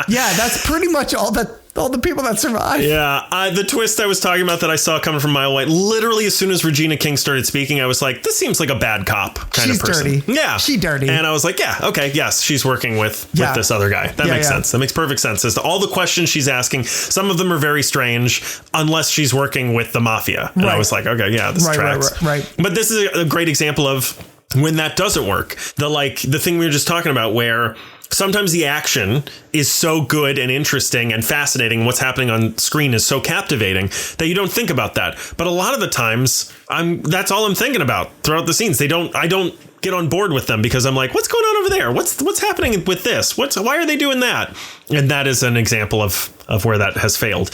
[SPEAKER 2] Yeah, that's pretty much all the people that survived.
[SPEAKER 1] Yeah. The twist I was talking about that I saw coming from a mile away, literally as soon as Regina King started speaking, I was like, this seems like a bad cop kind of person.
[SPEAKER 2] She's dirty.
[SPEAKER 1] Yeah.
[SPEAKER 2] She's dirty.
[SPEAKER 1] And I was like, yeah, okay, yes, she's working with this other guy. That makes sense. That makes perfect sense. As to all the questions she's asking, some of them are very strange unless she's working with the mafia. And I was like, okay, yeah, this tracks.
[SPEAKER 2] Right.
[SPEAKER 1] But this is a great example of when that doesn't work. The thing we were just talking about where sometimes the action is so good and interesting and fascinating. What's happening on screen is so captivating that you don't think about that. But a lot of the times that's all I'm thinking about throughout the scenes. I don't get on board with them because I'm like, what's going on over there? What's happening with this? Why are they doing that? And that is an example of where that has failed.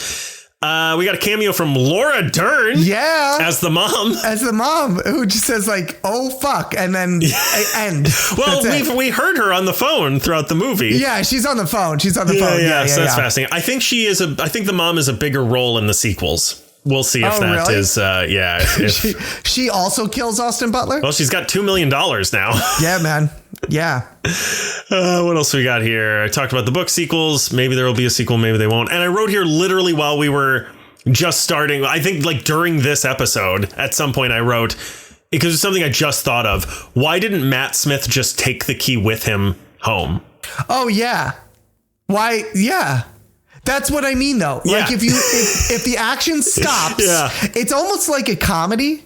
[SPEAKER 1] We got a cameo from Laura Dern.
[SPEAKER 2] Yeah.
[SPEAKER 1] As the mom,
[SPEAKER 2] who just says like, oh, fuck. And then end.
[SPEAKER 1] Well, we heard her on the phone throughout the movie.
[SPEAKER 2] Yeah, she's on the phone. So that's
[SPEAKER 1] fascinating. I think I think the mom is a bigger role in the sequels. We'll see if that really is,
[SPEAKER 2] she also kills Austin Butler.
[SPEAKER 1] Well, she's got $2 million now.
[SPEAKER 2] Yeah, man. Yeah.
[SPEAKER 1] What else we got here? I talked about the book sequels. Maybe there will be a sequel. Maybe they won't. And I wrote here literally while we were just starting. I think like during this episode, at some point I wrote, because it's something I just thought of. Why didn't Matt Smith just take the key with him home?
[SPEAKER 2] Oh, yeah. Why? Yeah. That's what I mean, though.
[SPEAKER 1] Yeah.
[SPEAKER 2] Like if the action stops, it's almost like a comedy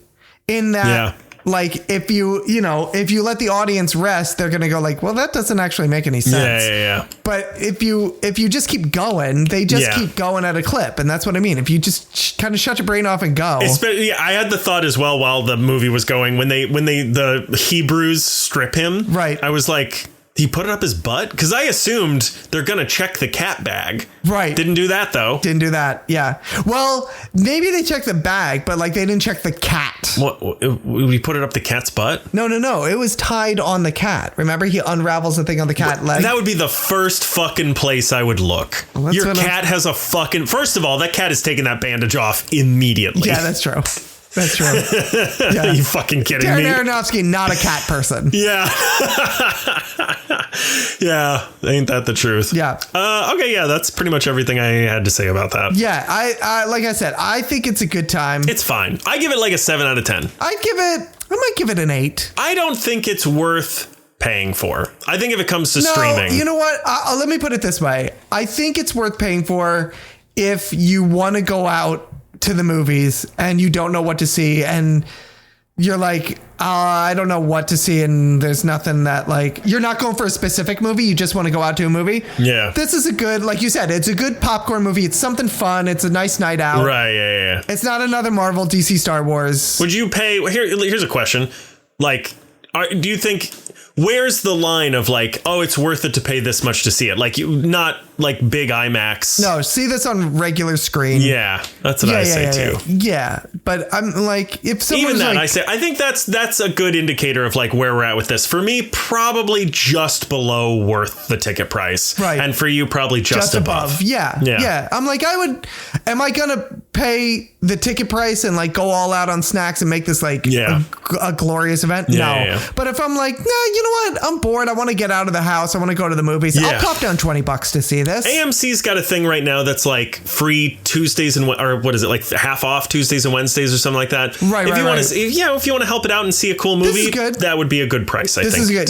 [SPEAKER 2] in that, like if you let the audience rest, they're going to go like, well, that doesn't actually make any sense.
[SPEAKER 1] Yeah.
[SPEAKER 2] But if you just keep going, they just keep going at a clip. And that's what I mean. If you just kind of shut your brain off and go.
[SPEAKER 1] I had the thought as well while the movie was going, when the Hebrews strip him.
[SPEAKER 2] Right.
[SPEAKER 1] I was like, he put it up his butt? Because I assumed they're going to check the cat bag.
[SPEAKER 2] Right.
[SPEAKER 1] Didn't do that, though.
[SPEAKER 2] Didn't do that. Yeah. Well, maybe they checked the bag, but like they didn't check the cat.
[SPEAKER 1] What? We put it up the cat's butt?
[SPEAKER 2] No. It was tied on the cat. Remember, he unravels the thing on the cat leg.
[SPEAKER 1] That would be the first fucking place I would look. Well, your cat has a fucking... First of all, that cat is taking that bandage off immediately.
[SPEAKER 2] Yeah, that's true. That's true.
[SPEAKER 1] Yeah. Are you fucking kidding me?
[SPEAKER 2] Darren Aronofsky, not a cat person.
[SPEAKER 1] Yeah. Yeah, ain't that the truth?
[SPEAKER 2] Yeah.
[SPEAKER 1] Okay, yeah, that's pretty much everything I had to say about that.
[SPEAKER 2] Yeah, I like I said, I think it's a good time.
[SPEAKER 1] It's fine. I give it like a 7 out of 10.
[SPEAKER 2] I might give it an 8.
[SPEAKER 1] I don't think it's worth paying for. I think if it comes to streaming.
[SPEAKER 2] You know what? Let me put it this way. I think it's worth paying for if you want to go out to the movies and you don't know what to see and you're like, I don't know what to see, and there's nothing that, like, you're not going for a specific movie, you just want to go out to a movie.
[SPEAKER 1] Yeah.
[SPEAKER 2] This is a good, like you said, it's a good popcorn movie. It's something fun. It's a nice night out.
[SPEAKER 1] Right, yeah.
[SPEAKER 2] It's not another Marvel, DC, Star Wars.
[SPEAKER 1] Would you pay, here's a question. Like, do you think, where's the line of like, oh, it's worth it to pay this much to see it? Like, not like big IMAX.
[SPEAKER 2] No, see this on regular screen.
[SPEAKER 1] Yeah, that's what I say too.
[SPEAKER 2] Yeah, but I'm like, if someone's
[SPEAKER 1] even that,
[SPEAKER 2] like,
[SPEAKER 1] I think that's a good indicator of like where we're at with this. For me, probably just below worth the ticket price.
[SPEAKER 2] Right.
[SPEAKER 1] And for you, probably just above.
[SPEAKER 2] Yeah. I'm like, am I going to pay the ticket price and like go all out on snacks and make this like a glorious event? No. But if I'm like, nah, you know what? I'm bored. I want to get out of the house. I want to go to the movies. I'll pop down $20 to see this.
[SPEAKER 1] AMC's got a thing right now that's like free Tuesdays or what is it, like half off Tuesdays and Wednesdays or something like that.
[SPEAKER 2] Right.
[SPEAKER 1] If you want to help it out and see a cool movie, that would be a good price. I think. This is
[SPEAKER 2] good.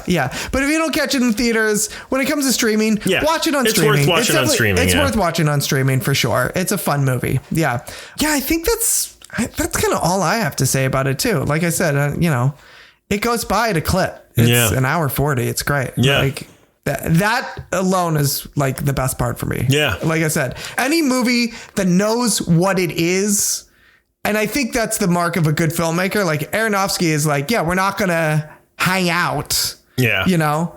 [SPEAKER 2] Yeah. But if you don't catch it in theaters, when it comes to streaming, watch it on streaming.
[SPEAKER 1] It's worth watching on streaming.
[SPEAKER 2] It's worth watching on streaming for sure. It's a fun movie. Yeah. I think that's kind of all I have to say about it too. Like I said, it goes by at a clip. It's an hour 40. It's great.
[SPEAKER 1] Yeah.
[SPEAKER 2] Like that alone is like the best part for me.
[SPEAKER 1] Yeah.
[SPEAKER 2] Like I said, any movie that knows what it is. And I think that's the mark of a good filmmaker. Like Aronofsky is like, we're not going to hang out.
[SPEAKER 1] Yeah.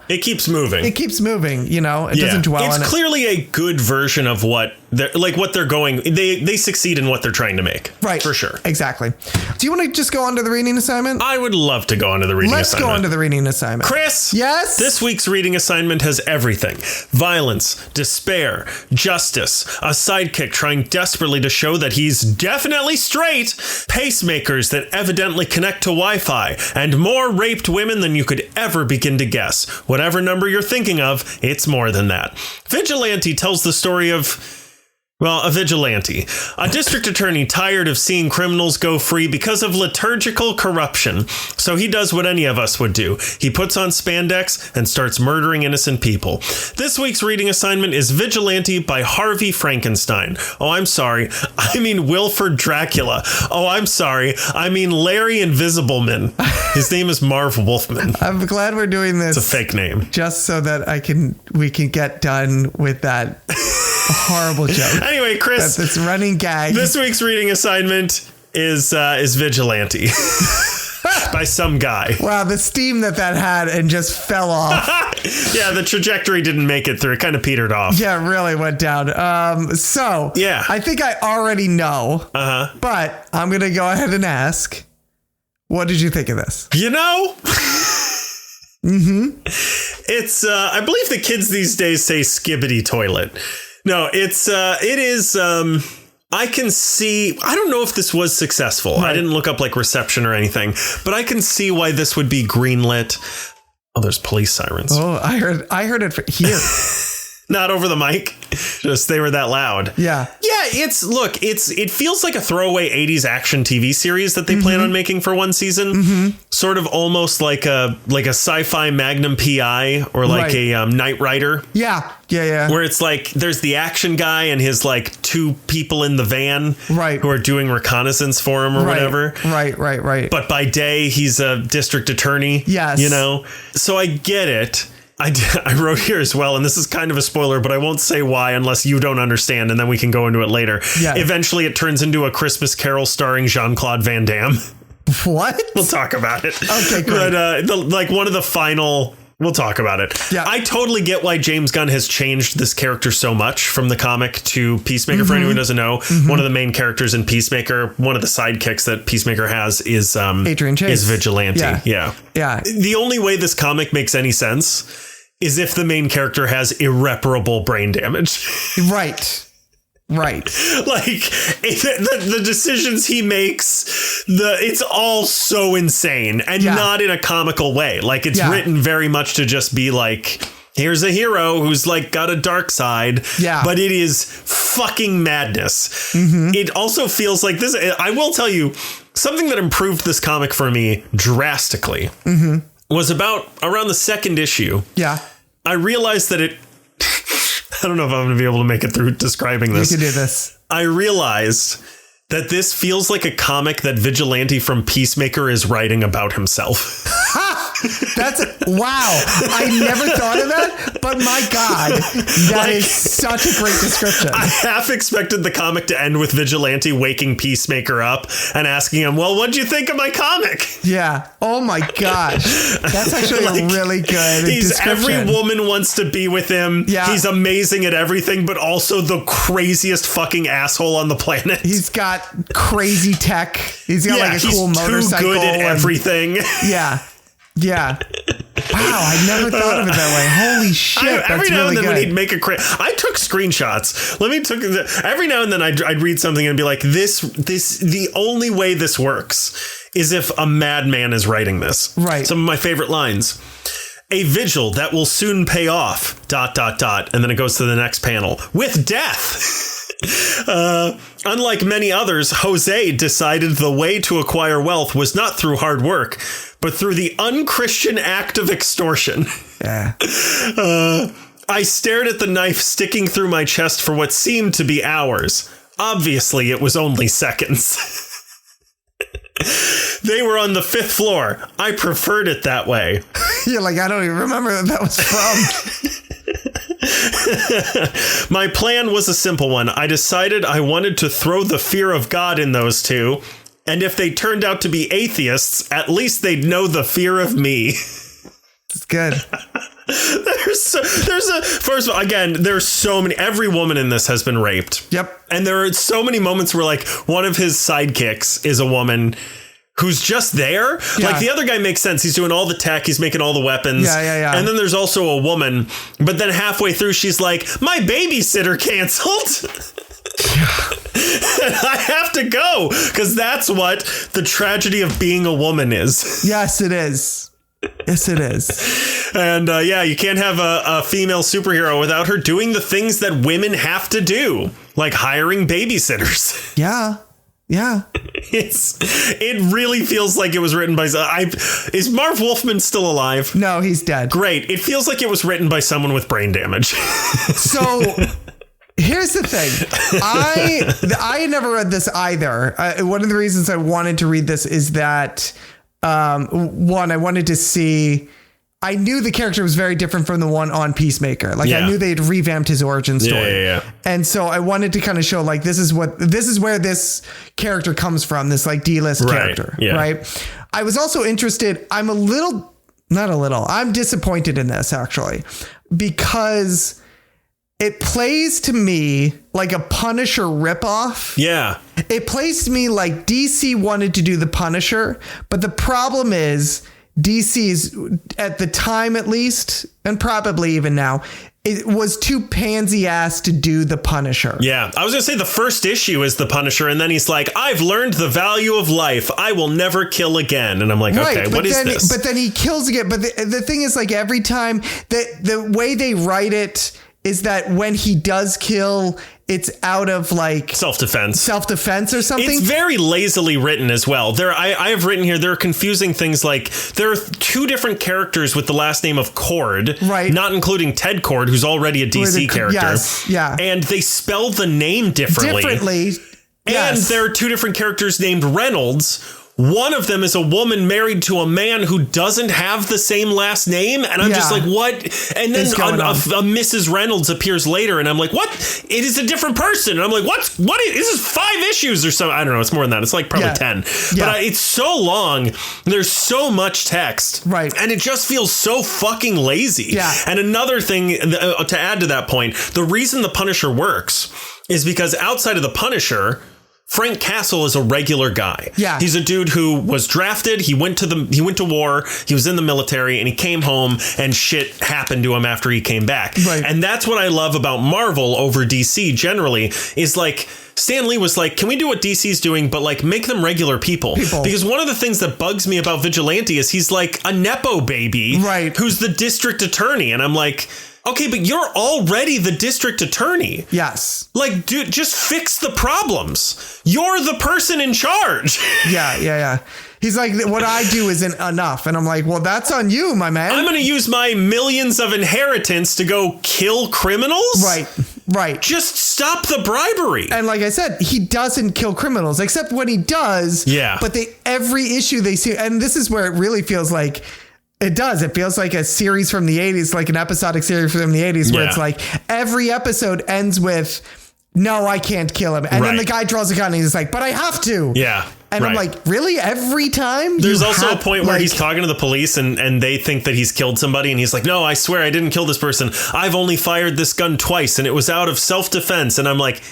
[SPEAKER 1] It keeps moving. It
[SPEAKER 2] doesn't dwell on it.
[SPEAKER 1] It's clearly a good version of what they're going. They succeed in what they're trying to make.
[SPEAKER 2] Right.
[SPEAKER 1] For sure.
[SPEAKER 2] Exactly. Do you want to just go on to the reading assignment?
[SPEAKER 1] I would love to go on to the reading assignment.
[SPEAKER 2] Let's go on to the reading assignment.
[SPEAKER 1] Chris.
[SPEAKER 2] Yes.
[SPEAKER 1] This week's reading assignment has everything: violence, despair, justice, a sidekick trying desperately to show that he's definitely straight, pacemakers that evidently connect to Wi-Fi, and more raped women than you could ever begin to guess. Whatever number you're thinking of, it's more than that. Vigilante tells the story of, a vigilante, a district attorney tired of seeing criminals go free because of liturgical corruption. So he does what any of us would do. He puts on spandex and starts murdering innocent people. This week's reading assignment is Vigilante by Harvey Frankenstein. Oh, I'm sorry. I mean Wilford Dracula. Oh, I'm sorry. I mean Larry Invisibleman. His name is Marv Wolfman.
[SPEAKER 2] I'm glad we're doing this.
[SPEAKER 1] It's a fake name.
[SPEAKER 2] Just so that we can get done with that horrible joke.
[SPEAKER 1] Anyway, Chris,
[SPEAKER 2] that's running gag.
[SPEAKER 1] This week's reading assignment is Vigilante by some guy.
[SPEAKER 2] Wow, the steam that had and just fell off.
[SPEAKER 1] Yeah, the trajectory didn't make it through. It kind of petered off.
[SPEAKER 2] Yeah, it really went down. I think I already know. But I'm gonna go ahead and ask, what did you think of this?
[SPEAKER 1] It's I believe the kids these days say SKIBIDI toilet. No, it is. I can see. I don't know if this was successful. Right. I didn't look up like reception or anything, but I can see why this would be greenlit. Oh, there's police sirens.
[SPEAKER 2] Oh, I heard it here.
[SPEAKER 1] Not over the mic. Just they were that loud.
[SPEAKER 2] Yeah.
[SPEAKER 1] Yeah, it feels like a throwaway 80s action TV series that they plan on making for one season. Sort of almost like a sci-fi Magnum PI or like a Knight Rider.
[SPEAKER 2] Yeah.
[SPEAKER 1] Where it's like there's the action guy and his like two people in the van who are doing reconnaissance for him or whatever.
[SPEAKER 2] Right.
[SPEAKER 1] But by day he's a district attorney.
[SPEAKER 2] Yes.
[SPEAKER 1] So I get it. I wrote here as well, and this is kind of a spoiler, but I won't say why unless you don't understand, and then we can go into it later. Yeah. Eventually, it turns into A Christmas Carol starring Jean-Claude Van Damme.
[SPEAKER 2] What?
[SPEAKER 1] We'll talk about it.
[SPEAKER 2] Okay, great.
[SPEAKER 1] But one of the final... We'll talk about it. Yeah. I totally get why James Gunn has changed this character so much from the comic to Peacemaker. For anyone who doesn't know, one of the main characters in Peacemaker, one of the sidekicks that Peacemaker has is
[SPEAKER 2] Adrian Chase.
[SPEAKER 1] Is Vigilante.
[SPEAKER 2] Yeah.
[SPEAKER 1] The only way this comic makes any sense is if the main character has irreparable brain damage.
[SPEAKER 2] Right. Right.
[SPEAKER 1] Like the decisions he makes, it's all so insane and not in a comical way. Like it's written very much to just be like, here's a hero who's like got a dark side. Yeah. But it is fucking madness. Mm-hmm. It also feels like this. I will tell you something that improved this comic for me drastically was around the second issue. Yeah. I realized that I don't know if I'm going to be able to make it through describing this.
[SPEAKER 2] You can do this.
[SPEAKER 1] I realized that this feels like a comic that Vigilante from Peacemaker is writing about himself.
[SPEAKER 2] That's wow. I never thought of that, but my God, that is such a great description.
[SPEAKER 1] I half expected the comic to end with Vigilante waking Peacemaker up and asking him, well, what'd you think of my comic?
[SPEAKER 2] Yeah. Oh my gosh. That's actually a really good description.
[SPEAKER 1] Every woman wants to be with him. Yeah. He's amazing at everything, but also the craziest fucking asshole on the planet.
[SPEAKER 2] He's got crazy tech. He's got like a cool motorcycle.
[SPEAKER 1] He's too good at everything.
[SPEAKER 2] Yeah. Yeah. Wow, I never thought of it that way. Holy shit.
[SPEAKER 1] Every now and then when he'd make I took screenshots. Every now and then I'd read something and be like, the only way this works is if a madman is writing this.
[SPEAKER 2] Right.
[SPEAKER 1] Some of my favorite lines. A vigil that will soon pay off, ... And then it goes to the next panel. With death. Unlike many others, Jose decided the way to acquire wealth was not through hard work, but through the unchristian act of extortion. Yeah. I stared at the knife sticking through my chest for what seemed to be hours. Obviously, it was only seconds. They were on the 5th floor. I preferred it that way.
[SPEAKER 2] You're like, I don't even remember what that was
[SPEAKER 1] from. My plan was a simple one. I decided I wanted to throw the fear of God in those two. And if they turned out to be atheists, at least they'd know the fear of me.
[SPEAKER 2] It's good.
[SPEAKER 1] First of all, again, there's so many, every woman in this has been raped.
[SPEAKER 2] Yep.
[SPEAKER 1] And there are so many moments where like one of his sidekicks is a woman who's just there. Yeah. Like the other guy makes sense. He's doing all the tech. He's making all the weapons. Yeah. And then there's also a woman. But then halfway through, she's like, my babysitter canceled. And I have to go because that's what the tragedy of being a woman is.
[SPEAKER 2] Yes, it is. Yes, it is.
[SPEAKER 1] And you can't have a female superhero without her doing the things that women have to do, like hiring babysitters.
[SPEAKER 2] Yeah. Yeah.
[SPEAKER 1] It really feels like it was written by. Is Marv Wolfman still alive?
[SPEAKER 2] No, he's dead.
[SPEAKER 1] Great. It feels like it was written by someone with brain damage.
[SPEAKER 2] So here's the thing. I had never read this either. One of the reasons I wanted to read this is that one, I wanted to see. I knew the character was very different from the one on Peacemaker. Like I knew they'd revamped his origin story. Yeah. And so I wanted to kind of show like this is where this character comes from, this like D-list character. Yeah. Right. I was also interested. I'm disappointed in this actually, because it plays to me like a Punisher ripoff. Yeah. It plays to me like DC wanted to do the Punisher, but the problem is DC's, at the time at least, and probably even now, it was too pansy ass to do the Punisher. Yeah, I was going to say the first issue is the Punisher, and then he's like, I've learned the value of life. I will never kill again. And I'm like, okay, what is this? But then he kills again. But the thing is, like, every time, the way they write it is that when he does kill, it's out of like self-defense or something. It's very lazily written as well. I have written here, there are confusing things like there are two different characters with the last name of Cord, right? Not including Ted Cord, who's already a DC character. Yes, yeah. And they spell the name differently. And there are two different characters named Reynolds. One of them is a woman married to a man who doesn't have the same last name. And I'm just like, what? And then a Mrs. Reynolds appears later. And I'm like, what? It is a different person. And I'm like, what? This is 5 issues or something. I don't know. It's more than that. It's like probably 10. But it's so long. There's so much text. Right. And it just feels so fucking lazy. Yeah. And another thing to add to that point, the reason the Punisher works is because outside of the Punisher,
[SPEAKER 1] Frank Castle is a regular guy.
[SPEAKER 2] Yeah.
[SPEAKER 1] He's a dude who was drafted. He went to war. He was in the military and he came home and shit happened to him after he came back.
[SPEAKER 2] Right.
[SPEAKER 1] And that's what I love about Marvel over DC generally is like Stan Lee was like, can we do what DC's doing, but like make them regular people? Because one of the things that bugs me about Vigilante is he's like a Nepo baby.
[SPEAKER 2] Right.
[SPEAKER 1] Who's the district attorney. And I'm like, okay, but you're already the district attorney.
[SPEAKER 2] Yes.
[SPEAKER 1] Like, dude, just fix the problems. You're the person in charge.
[SPEAKER 2] Yeah. He's like, what I do isn't enough. And I'm like, well, that's on you, my man.
[SPEAKER 1] I'm going to use my millions of inheritance to go kill criminals?
[SPEAKER 2] Right.
[SPEAKER 1] Just stop the bribery.
[SPEAKER 2] And like I said, he doesn't kill criminals, except when he does.
[SPEAKER 1] Yeah.
[SPEAKER 2] But every issue they see, and this is where it really feels like, it does. It feels like a series from the 80s, like an episodic series from the 80s where it's like every episode ends with, no, I can't kill him. And then the guy draws a gun and he's like, but I have to.
[SPEAKER 1] Yeah.
[SPEAKER 2] And I'm like, really? Every time?
[SPEAKER 1] There's also a point where he's talking to the police and they think that he's killed somebody. And he's like, no, I swear I didn't kill this person. I've only fired this gun twice and it was out of self-defense. And I'm like,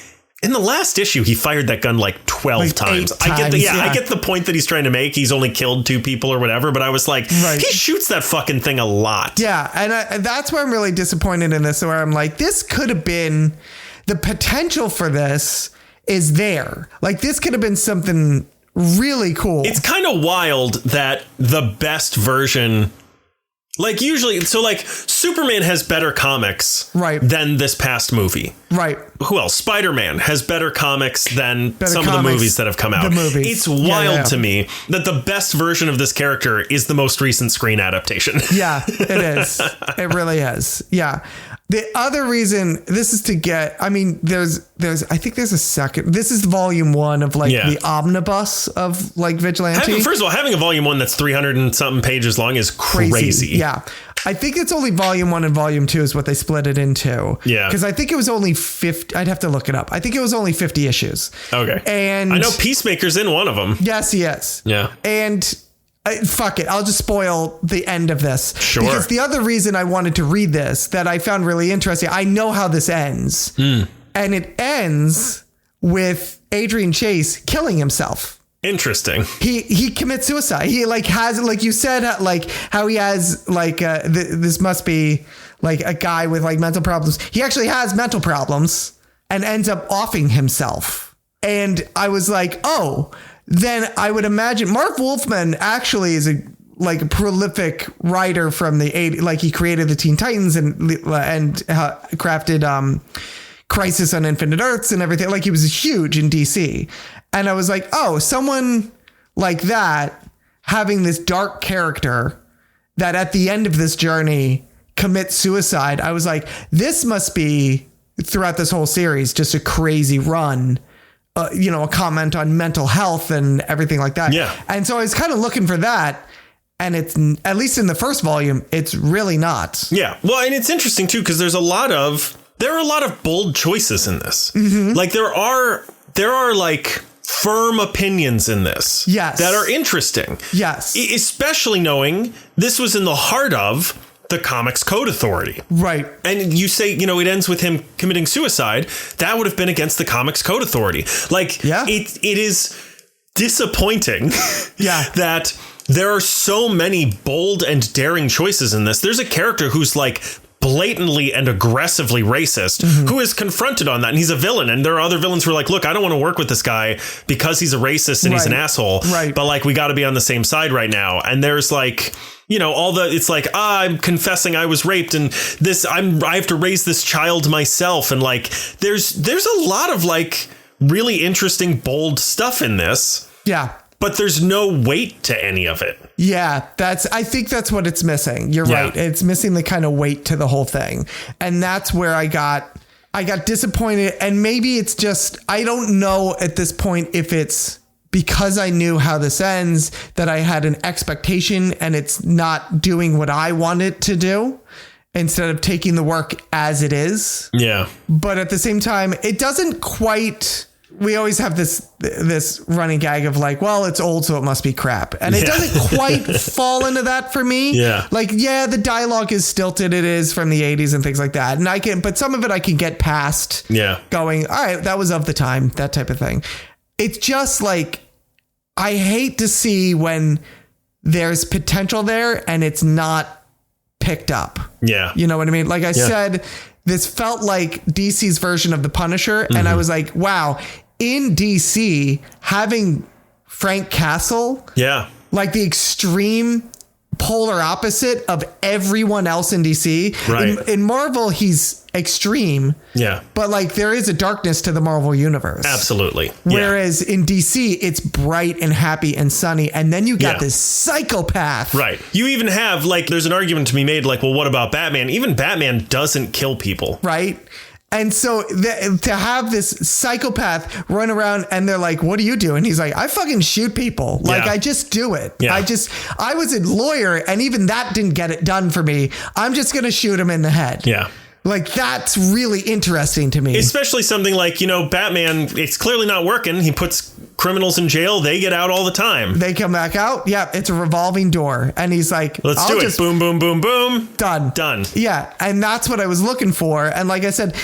[SPEAKER 1] in the last issue, he fired that gun like 12 times. I get the point that he's trying to make. He's only killed 2 people or whatever. But I was like, he shoots that fucking thing a lot. Yeah.
[SPEAKER 2] And that's where I'm really disappointed in this, where I'm like, this could have been, the potential for this is there. Like, this could have been something really cool.
[SPEAKER 1] It's kind of wild that the best version, like usually, so like Superman has better comics than this past movie.
[SPEAKER 2] Right.
[SPEAKER 1] Who else? Spider-Man has better comics than some of the movies that have come out. It's wild to me that the best version of this character is the most recent screen adaptation.
[SPEAKER 2] Yeah, it is. It really is. Yeah. The other reason this is to get, I mean, I think there's a second, this is volume 1 of like the omnibus of like Vigilante.
[SPEAKER 1] First of all, having a volume 1 that's 300 and something pages long is crazy.
[SPEAKER 2] Yeah. I think it's only volume 1 and volume 2 is what they split it into.
[SPEAKER 1] Yeah.
[SPEAKER 2] Because I think it was only 50. I'd have to look it up. I think it was only 50 issues.
[SPEAKER 1] Okay.
[SPEAKER 2] And
[SPEAKER 1] I know Peacemaker's in one of them.
[SPEAKER 2] Yes, he is.
[SPEAKER 1] Yeah.
[SPEAKER 2] And fuck it. I'll just spoil the end of this.
[SPEAKER 1] Sure.
[SPEAKER 2] Because the other reason I wanted to read this that I found really interesting, I know how this ends. And it ends with Adrian Chase killing himself.
[SPEAKER 1] Interesting.
[SPEAKER 2] He commits suicide. He like has, like you said, like how he has like this must be like a guy with like mental problems. He actually has mental problems and ends up offing himself. And I was like, oh, then I would imagine Marv Wolfman actually is a prolific writer from the 80s. Like he created the Teen Titans and crafted Crisis on Infinite Earths and everything. Like he was huge in DC. And I was like, oh, someone like that having this dark character that at the end of this journey commits suicide. I was like, this must be throughout this whole series, just a crazy run. A comment on mental health and everything like that.
[SPEAKER 1] Yeah.
[SPEAKER 2] And so I was kind of looking for that. And it's, at least in the first volume, it's really not.
[SPEAKER 1] Yeah. Well, and it's interesting, too, because there are a lot of bold choices in this. Mm-hmm. Like there are like firm opinions in this.
[SPEAKER 2] Yes.
[SPEAKER 1] That are interesting.
[SPEAKER 2] Yes.
[SPEAKER 1] Especially knowing this was in the heart of the Comics Code Authority.
[SPEAKER 2] Right.
[SPEAKER 1] And you say, it ends with him committing suicide. That would have been against the Comics Code Authority. Like, it is disappointing that there are so many bold and daring choices in this. There's a character who's like blatantly and aggressively racist, who is confronted on that. And he's a villain. And there are other villains who are like, look, I don't want to work with this guy because he's a racist and he's an asshole.
[SPEAKER 2] Right.
[SPEAKER 1] But like, we got to be on the same side right now. And there's like, it's like, I'm confessing I was raped and I have to raise this child myself. And like, there's a lot of like really interesting, bold stuff in this.
[SPEAKER 2] Yeah.
[SPEAKER 1] But there's no weight to any of it.
[SPEAKER 2] Yeah, I think that's what it's missing. You're right. It's missing the kind of weight to the whole thing. And that's where I got disappointed. And maybe it's just, I don't know at this point if it's because I knew how this ends that I had an expectation and it's not doing what I want it to do instead of taking the work as it is.
[SPEAKER 1] Yeah.
[SPEAKER 2] But at the same time, it doesn't quite... We always have this running gag of like, well, it's old, so it must be crap. And it doesn't quite fall into that for me.
[SPEAKER 1] Yeah.
[SPEAKER 2] Like, the dialogue is stilted. It is from the 80s and things like that. And but some of it I can get past going, all right, that was of the time, that type of thing. it's just like, I hate to see when there's potential there and it's not picked up.
[SPEAKER 1] Yeah.
[SPEAKER 2] You know what I mean? Like I said, this felt like DC's version of the Punisher. And I was like, wow, in DC, having Frank Castle, like the extreme polar opposite of everyone else in DC.
[SPEAKER 1] Right.
[SPEAKER 2] In Marvel, he's extreme.
[SPEAKER 1] Yeah.
[SPEAKER 2] But like there is a darkness to the Marvel universe.
[SPEAKER 1] Absolutely.
[SPEAKER 2] Whereas in DC, it's bright and happy and sunny. And then you got this psychopath.
[SPEAKER 1] Right. You even have like, there's an argument to be made like, well, what about Batman? Even Batman doesn't kill people.
[SPEAKER 2] Right. And so to have this psychopath run around and they're like, what do you do? And he's like, I fucking shoot people. Like, I just do it.
[SPEAKER 1] Yeah.
[SPEAKER 2] I was a lawyer and even that didn't get it done for me. I'm just going to shoot him in the head.
[SPEAKER 1] Yeah.
[SPEAKER 2] Like, that's really interesting to me.
[SPEAKER 1] Especially something like, you know, Batman, it's clearly not working. He puts criminals in jail. They get out all the time.
[SPEAKER 2] They come back out. Yeah, it's a revolving door. And he's like,
[SPEAKER 1] let's do it. Boom, boom, boom, boom.
[SPEAKER 2] Done. Yeah. And that's what I was looking for. And like I said,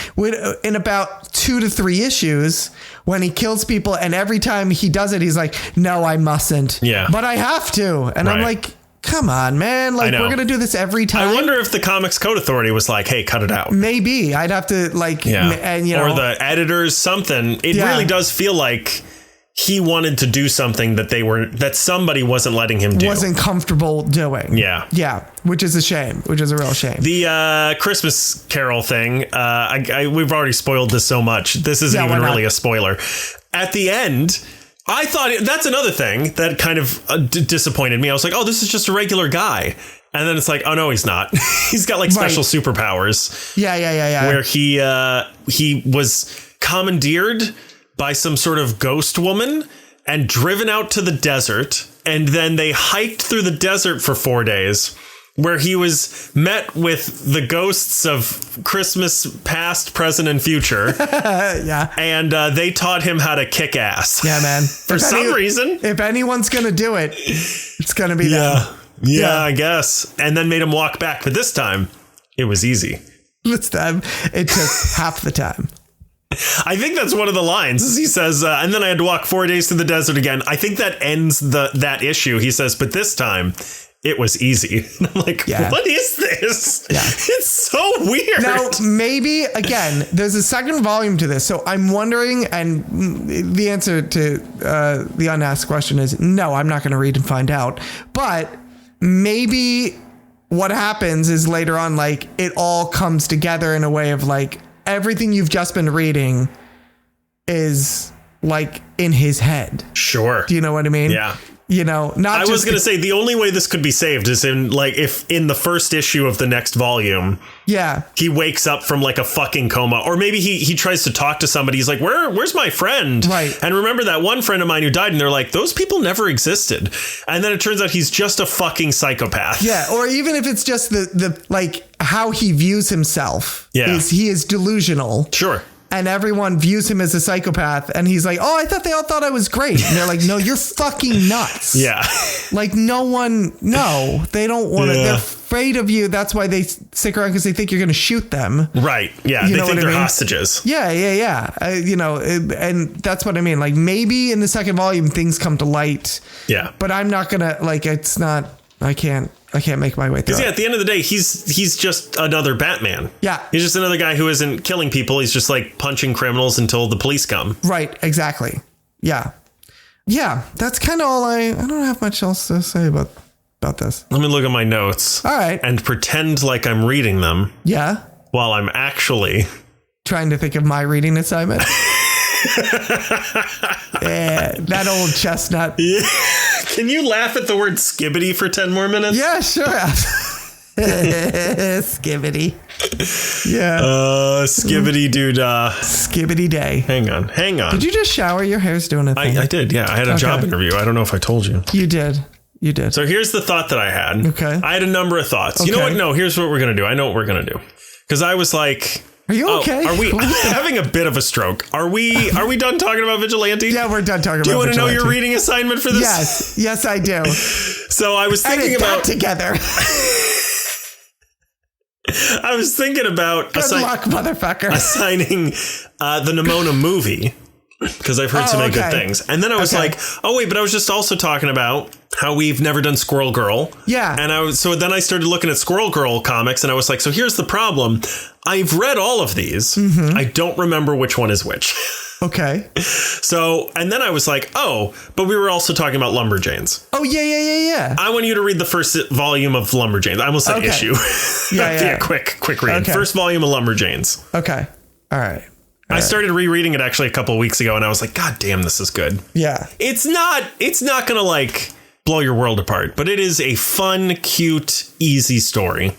[SPEAKER 2] in about 2 to 3 issues, when he kills people and every time he does it, he's like, no, I mustn't.
[SPEAKER 1] Yeah.
[SPEAKER 2] But I have to. And I'm like, come on, man. Like, we're going to do this every time.
[SPEAKER 1] I wonder if the Comics Code Authority was like, hey, cut it out.
[SPEAKER 2] Maybe. I'd have to like, and you know.
[SPEAKER 1] Or the editors, something. It really does feel like he wanted to do something that somebody wasn't letting him do.
[SPEAKER 2] Wasn't comfortable doing.
[SPEAKER 1] Yeah.
[SPEAKER 2] Yeah. Which is a shame. Which is a real shame.
[SPEAKER 1] The Christmas Carol thing. We've already spoiled this so much. This isn't even really a spoiler. At the end, I thought that's another thing that kind of disappointed me. I was like, oh, this is just a regular guy. And then it's like, oh, no, he's not. He's got like special superpowers.
[SPEAKER 2] Yeah.
[SPEAKER 1] Where he was commandeered by some sort of ghost woman and driven out to the desert. And then they hiked through the desert for 4 days, where he was met with the ghosts of Christmas past, present, and future.
[SPEAKER 2] Yeah.
[SPEAKER 1] And they taught him how to kick ass.
[SPEAKER 2] Yeah, man.
[SPEAKER 1] For some reason.
[SPEAKER 2] If anyone's going to do it, it's going to be them.
[SPEAKER 1] Yeah, I guess. And then made him walk back. But this time, it was easy.
[SPEAKER 2] This time, it took half the time.
[SPEAKER 1] I think that's one of the lines. Is he says, and then I had to walk 4 days through the desert again. I think that ends that issue. He says, but this time it was easy. And I'm like, what is this? Yeah. It's so weird.
[SPEAKER 2] Now, maybe, again, there's a second volume to this. So I'm wondering, and the answer to the unasked question is no, I'm not going to read and find out. But maybe what happens is later on, like, it all comes together in a way of like, everything you've just been reading is like in his head.
[SPEAKER 1] Sure.
[SPEAKER 2] Do you know what I mean?
[SPEAKER 1] Yeah.
[SPEAKER 2] You know,
[SPEAKER 1] I was going to say the only way this could be saved is if in the first issue of the next volume, he wakes up from like a fucking coma, or maybe he tries to talk to somebody. He's like, where's my friend?
[SPEAKER 2] Right.
[SPEAKER 1] And remember that one friend of mine who died, and they're like, those people never existed. And then it turns out he's just a fucking psychopath.
[SPEAKER 2] Yeah. Or even if it's just the like how he views himself. Yeah. He is delusional.
[SPEAKER 1] Sure.
[SPEAKER 2] And everyone views him as a psychopath. And he's like, oh, I thought they all thought I was great. And they're like, no, you're fucking nuts.
[SPEAKER 1] Yeah.
[SPEAKER 2] Like they don't want to. They're afraid of you. That's why they stick around, because they think you're going to shoot them.
[SPEAKER 1] Right. Yeah. They think they're hostages.
[SPEAKER 2] Yeah. And that's what I mean. Like maybe in the second volume, things come to light.
[SPEAKER 1] Yeah.
[SPEAKER 2] But I'm not going to it's not, I can't make my way through.
[SPEAKER 1] Because at the end of the day, he's just another Batman.
[SPEAKER 2] Yeah.
[SPEAKER 1] He's just another guy who isn't killing people. He's just like punching criminals until the police come.
[SPEAKER 2] Right. Exactly. Yeah. Yeah. That's kind of all I don't have much else to say about this.
[SPEAKER 1] Let me look at my notes.
[SPEAKER 2] All right.
[SPEAKER 1] And pretend like I'm reading them.
[SPEAKER 2] Yeah.
[SPEAKER 1] While I'm actually
[SPEAKER 2] trying to think of my reading assignment. Yeah, that old chestnut. Yeah.
[SPEAKER 1] Can you laugh at the word skibidi for 10 more minutes?
[SPEAKER 2] Yeah, sure. Skibidi. Yeah.
[SPEAKER 1] Skibidi doodah.
[SPEAKER 2] Skibidi day.
[SPEAKER 1] Hang on.
[SPEAKER 2] Did you just shower? Your hair's doing a thing.
[SPEAKER 1] I did, yeah. I had a job interview. I don't know if I told you.
[SPEAKER 2] You did. So
[SPEAKER 1] here's the thought that I had.
[SPEAKER 2] Okay.
[SPEAKER 1] I had a number of thoughts. Okay. You know what? No, here's what we're going to do. I know what we're going to do. Because I was like...
[SPEAKER 2] Are you okay?
[SPEAKER 1] Are we having a bit of a stroke? Are we done talking about Vigilante?
[SPEAKER 2] Yeah, we're done talking about Vigilante.
[SPEAKER 1] Do you want to know your reading assignment for this?
[SPEAKER 2] Yes, I do.
[SPEAKER 1] So I was thinking about
[SPEAKER 2] together.
[SPEAKER 1] I was thinking about
[SPEAKER 2] Good luck, motherfucker.
[SPEAKER 1] assigning the Nimona movie because I've heard so many good things. And then I was like, oh, wait, but I was just also talking about how we've never done Squirrel Girl.
[SPEAKER 2] Yeah.
[SPEAKER 1] And so then I started looking at Squirrel Girl comics and I was like, so here's the problem. I've read all of these. Mm-hmm. I don't remember which one is which.
[SPEAKER 2] Okay.
[SPEAKER 1] So, and then I was like, oh, but we were also talking about Lumberjanes.
[SPEAKER 2] Oh, yeah.
[SPEAKER 1] I want you to read the first volume of Lumberjanes. I almost said issue. That'd be a quick read. Okay. First volume of Lumberjanes.
[SPEAKER 2] Okay. All right.
[SPEAKER 1] I started rereading it actually a couple of weeks ago and I was like, God damn, this is good.
[SPEAKER 2] Yeah.
[SPEAKER 1] It's not going to like blow your world apart, but it is a fun, cute, easy story.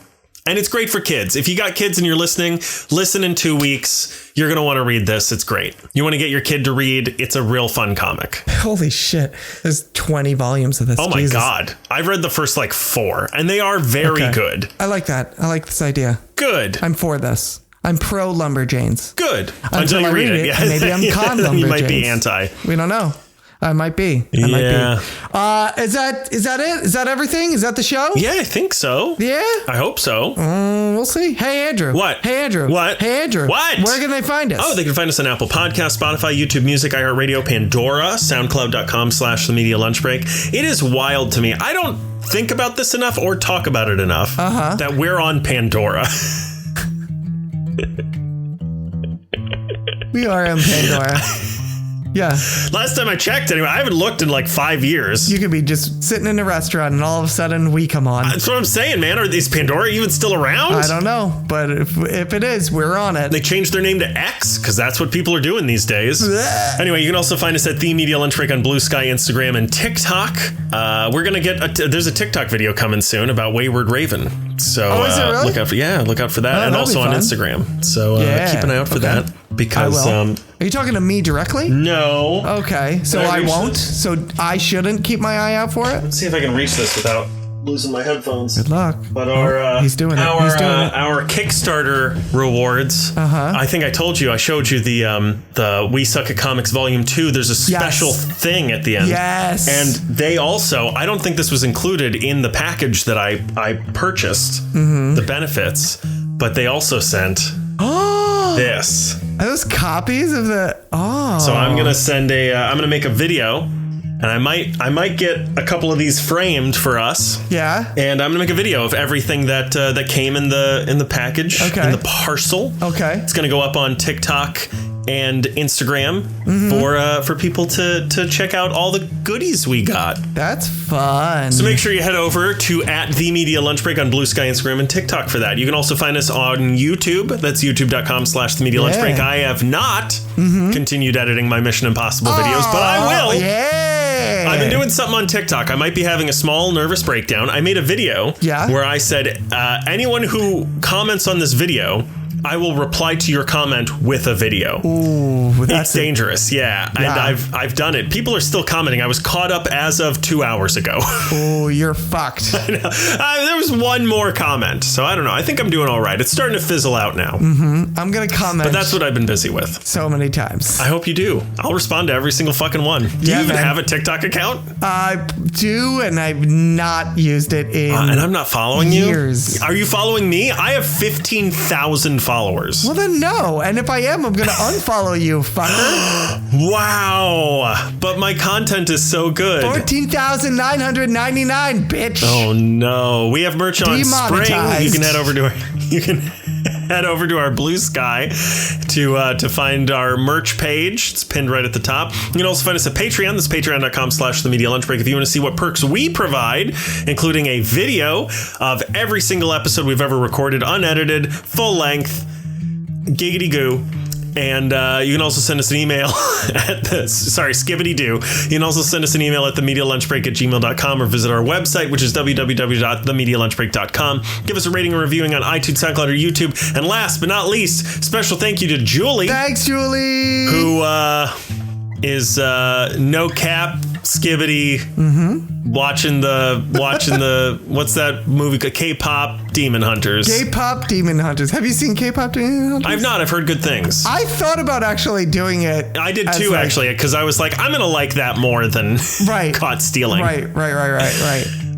[SPEAKER 1] And it's great for kids. If you got kids and you're listening, listen in 2 weeks. You're going to want to read this. It's great. You want to get your kid to read. It's a real fun comic.
[SPEAKER 2] Holy shit. There's 20 volumes of this.
[SPEAKER 1] Oh my God. I've read the first like 4 and they are very good.
[SPEAKER 2] I like that. I like this idea.
[SPEAKER 1] Good.
[SPEAKER 2] I'm for this. I'm pro Lumberjanes.
[SPEAKER 1] Good.
[SPEAKER 2] Until I read it. Yeah. Maybe I'm con Lumberjanes.
[SPEAKER 1] You might be anti.
[SPEAKER 2] We don't know. I might be. Is that it? Is that everything? Is that the show?
[SPEAKER 1] Yeah, I think so.
[SPEAKER 2] Yeah?
[SPEAKER 1] I hope so.
[SPEAKER 2] We'll see. Hey, Andrew.
[SPEAKER 1] What?
[SPEAKER 2] Hey, Andrew.
[SPEAKER 1] What?
[SPEAKER 2] Hey, Andrew.
[SPEAKER 1] What?
[SPEAKER 2] Where can they find us?
[SPEAKER 1] Oh, they can find us on Apple Podcasts, Spotify, YouTube Music, iHeartRadio, Pandora, SoundCloud.com/The Media Lunch Break. It is wild to me. I don't think about this enough or talk about it enough that we're on Pandora.
[SPEAKER 2] We are on Pandora. Yeah.
[SPEAKER 1] Last time I checked, anyway, I haven't looked in like 5 years.
[SPEAKER 2] You could be just sitting in a restaurant and all of a sudden we come on.
[SPEAKER 1] That's what I'm saying, man. Is Pandora even still around?
[SPEAKER 2] I don't know. But if it is, we're on it.
[SPEAKER 1] They changed their name to X because that's what people are doing these days. Anyway, you can also find us at The Media Lunch Break on Blue Sky, Instagram, and TikTok. We're going to get there's a TikTok video coming soon about Wayward Raven. So
[SPEAKER 2] is it really?
[SPEAKER 1] look out for that. And also on Instagram. So keep an eye out for that. Because
[SPEAKER 2] are you talking to me directly?
[SPEAKER 1] No.
[SPEAKER 2] Okay, so I won't. So I shouldn't keep my eye out for it.
[SPEAKER 1] Let's see if I can reach this without losing my headphones.
[SPEAKER 2] Good luck.
[SPEAKER 1] But
[SPEAKER 2] he's doing it.
[SPEAKER 1] Our Kickstarter rewards. I think I told you. I showed you the We Suck at Comics Volume 2. There's a special thing at the end.
[SPEAKER 2] Yes.
[SPEAKER 1] And they also, I don't think this was included in the package that I purchased. The benefits, but they also sent. This.
[SPEAKER 2] Are those copies of the?
[SPEAKER 1] So I'm gonna I'm gonna make a video, and I might get a couple of these framed for us.
[SPEAKER 2] Yeah.
[SPEAKER 1] And I'm gonna make a video of everything that came in the package, in the parcel.
[SPEAKER 2] Okay.
[SPEAKER 1] It's gonna go up on TikTok and Instagram for people to check out all the goodies we got.
[SPEAKER 2] That's fun.
[SPEAKER 1] So make sure you head over to @The Media Lunch Break on Blue Sky, Instagram, and TikTok for that. You can also find us on YouTube. That's youtube.com/The Media Lunch Break. I have not continued editing my Mission Impossible videos, but I will.
[SPEAKER 2] Yeah.
[SPEAKER 1] I've been doing something on TikTok. I might be having a small nervous breakdown. I made a video where I said, anyone who comments on this video, I will reply to your comment with a video.
[SPEAKER 2] Ooh,
[SPEAKER 1] it's dangerous. Yeah. And I've done it. People are still commenting. I was caught up as of 2 hours ago.
[SPEAKER 2] Oh, you're fucked.
[SPEAKER 1] I know. There was one more comment. So I don't know. I think I'm doing all right. It's starting to fizzle out now.
[SPEAKER 2] I'm going to comment.
[SPEAKER 1] But that's what I've been busy with.
[SPEAKER 2] So many times.
[SPEAKER 1] I hope you do. I'll respond to every single fucking one. Do you even have a TikTok account?
[SPEAKER 2] I do, and I've not used it in
[SPEAKER 1] and I'm not following
[SPEAKER 2] years.
[SPEAKER 1] You? Are you following me? I have 15,000 followers.
[SPEAKER 2] Well, then no. And if I am, I'm going to unfollow you, fucker.
[SPEAKER 1] Wow. But my content is so good.
[SPEAKER 2] 14,999, bitch.
[SPEAKER 1] Oh, no. We have merch on Spring. You can head over to our Blue Sky to find our merch page. It's pinned right at the top. You can also find us at Patreon. That's patreon.com/The Media Lunch Break. If you want to see what perks we provide, including a video of every single episode we've ever recorded, unedited, full length, giggity goo. And you can also send us an email at skibidi-doo. You can also send us an email at themedialunchbreak@gmail.com or visit our website, which is www.themedialunchbreak.com. Give us a rating and reviewing on iTunes, SoundCloud, or YouTube. And last but not least, special thank you to Julie.
[SPEAKER 2] Thanks, Julie.
[SPEAKER 1] Who is no cap skibidi watching the what's that movie? K-pop Demon Hunters.
[SPEAKER 2] K-pop Demon Hunters. Have you seen K-pop Demon Hunters?
[SPEAKER 1] I've not. I've heard good things.
[SPEAKER 2] I thought about actually doing it.
[SPEAKER 1] I did too, actually, because I was like, I'm gonna like that more than Caught Stealing.
[SPEAKER 2] Right.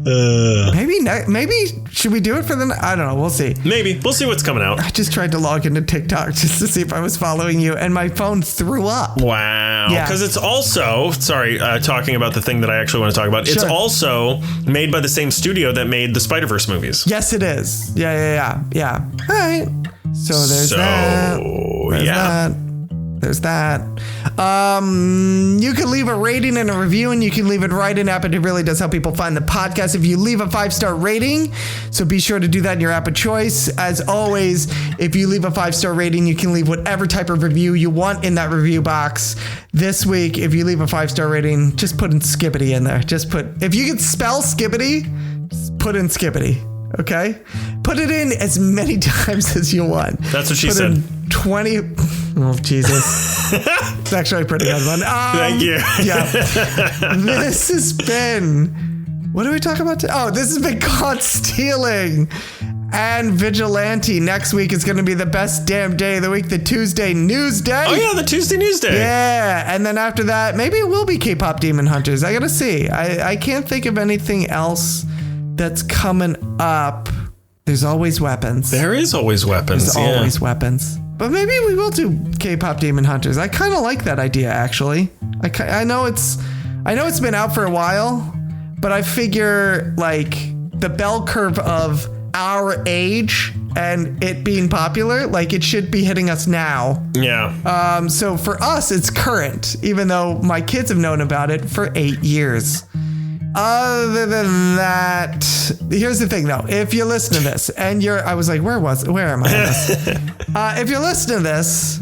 [SPEAKER 2] Maybe should we do it for the? I don't know. We'll see.
[SPEAKER 1] Maybe we'll see what's coming out.
[SPEAKER 2] I just tried to log into TikTok just to see if I was following you, and my phone threw up.
[SPEAKER 1] Wow. Because it's also talking about the thing that I actually want to talk about. Sure. It's also made by the same studio that made the Spider-Verse movies.
[SPEAKER 2] Yes, it is. Yeah. All right. So there's that. There's that. You can leave a rating and a review, and you can leave it right in app. It really does help people find the podcast if you leave a 5-star rating. So be sure to do that in your app of choice. As always, if you leave a 5-star rating, you can leave whatever type of review you want in that review box. This week, if you leave a 5-star rating, just put in SKIBIDI in there. If you can spell SKIBIDI, just put in SKIBIDI. Okay? Put it in as many times as you want.
[SPEAKER 1] That's what she said.
[SPEAKER 2] 20. Oh, Jesus. It's actually a pretty good one.
[SPEAKER 1] Thank you.
[SPEAKER 2] Yeah. This has been... What are we talking about? This has been Caught Stealing and Vigilante. Next week is going to be the best damn day of the week, the Tuesday News Day.
[SPEAKER 1] Oh, yeah, the Tuesday News Day.
[SPEAKER 2] Yeah. And then after that, maybe it will be K-pop Demon Hunters. I got to see. I can't think of anything else that's coming up. There's always weapons.
[SPEAKER 1] There is always weapons.
[SPEAKER 2] There's always weapons. But maybe we will do K-pop Demon Hunters. I kind of like that idea, actually. I know it's been out for a while, but I figure like the bell curve of our age and it being popular, like it should be hitting us now.
[SPEAKER 1] Yeah.
[SPEAKER 2] So for us, it's current, even though my kids have known about it for 8 years. Other than that, here's the thing though. If you listen to this and I was like, where am I on this? If you're listening to this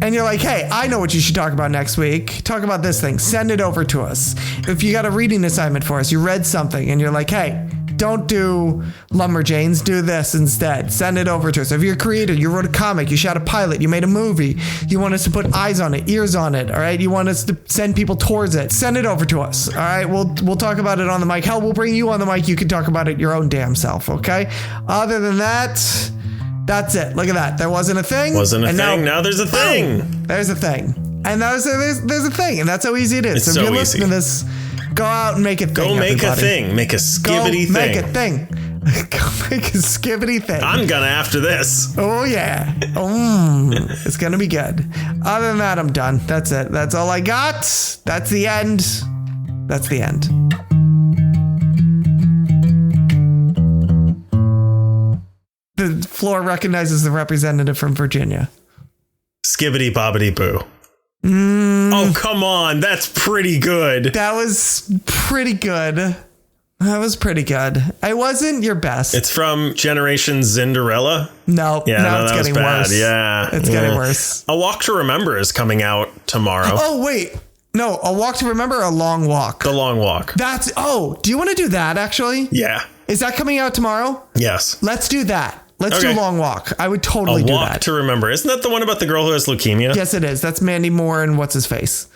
[SPEAKER 2] and you're like, hey, I know what you should talk about next week. Talk about this thing. Send it over to us. If you got a reading assignment for us, you read something and you're like, hey, don't do Lumberjanes, do this instead. Send it over to us. If you're a creator, you wrote a comic, you shot a pilot, you made a movie, you want us to put eyes on it, ears on it, all right? You want us to send people towards it, send it over to us, all right? We'll talk about it on the mic. Hell, we'll bring you on the mic. You can talk about it your own damn self, okay? Other than that, that's it. Look at that. There wasn't a thing.
[SPEAKER 1] Wasn't a thing. Now there's a thing.
[SPEAKER 2] Boom, there's a thing. And there's a thing. And that's how easy it is.
[SPEAKER 1] It's
[SPEAKER 2] so if you
[SPEAKER 1] easy.
[SPEAKER 2] listen to this, go out and make a thing.
[SPEAKER 1] Go make
[SPEAKER 2] everybody.
[SPEAKER 1] a thing. Make a SKIBIDI thing.
[SPEAKER 2] Make a thing. Go make a SKIBIDI thing.
[SPEAKER 1] I'm gonna after this.
[SPEAKER 2] Oh yeah. It's gonna be good. Other than that, I'm done. That's it. That's all I got. That's the end. That's the end. The floor recognizes the representative from Virginia.
[SPEAKER 1] SKIBIDI bobbidi boo. Oh, come on. That's pretty good.
[SPEAKER 2] That was pretty good. It wasn't your best.
[SPEAKER 1] It's from Generation Zinderella.
[SPEAKER 2] No, it's getting worse.
[SPEAKER 1] Yeah.
[SPEAKER 2] It's getting worse.
[SPEAKER 1] A Walk to Remember is coming out tomorrow.
[SPEAKER 2] Oh, wait. No, A Walk to Remember or A Long Walk?
[SPEAKER 1] The Long Walk.
[SPEAKER 2] Do you want to do that actually?
[SPEAKER 1] Yeah.
[SPEAKER 2] Is that coming out tomorrow?
[SPEAKER 1] Yes.
[SPEAKER 2] Let's do that. Let's do Long Walk. I would totally do that.
[SPEAKER 1] A Walk to Remember. Isn't that the one about the girl who has leukemia?
[SPEAKER 2] Yes, it is. That's Mandy Moore and what's his face.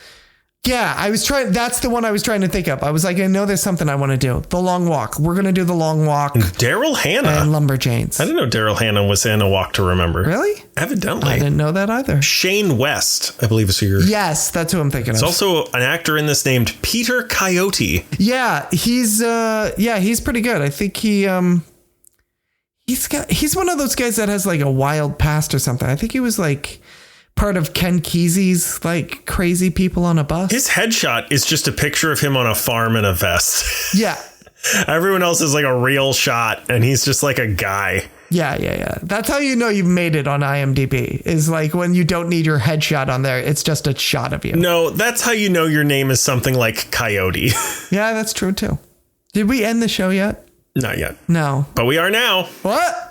[SPEAKER 2] Yeah, that's the one I was trying to think of. I was like, I know there's something I want to do. The Long Walk. We're going to do The Long Walk.
[SPEAKER 1] Daryl Hannah.
[SPEAKER 2] And Lumberjanes.
[SPEAKER 1] I didn't know Daryl Hannah was in A Walk to Remember.
[SPEAKER 2] Really?
[SPEAKER 1] Evidently.
[SPEAKER 2] I didn't know that either.
[SPEAKER 1] Shane West, I believe is who you're...
[SPEAKER 2] Yes, that's who I'm thinking of.
[SPEAKER 1] There's also an actor in this named Peter Coyote.
[SPEAKER 2] Yeah, he's pretty good. I think he's one of those guys that has like a wild past or something. I think he was like part of Ken Kesey's like Crazy People on a Bus.
[SPEAKER 1] His headshot is just a picture of him on a farm in a vest.
[SPEAKER 2] Yeah.
[SPEAKER 1] Everyone else is like a real shot and he's just like a guy.
[SPEAKER 2] Yeah. That's how you know you've made it on IMDb, is like when you don't need your headshot on there. It's just a shot of you.
[SPEAKER 1] No, that's how you know your name is something like Coyote.
[SPEAKER 2] Yeah, that's true too. Did we end the show yet?
[SPEAKER 1] Not yet.
[SPEAKER 2] No.
[SPEAKER 1] But we are now.
[SPEAKER 2] What?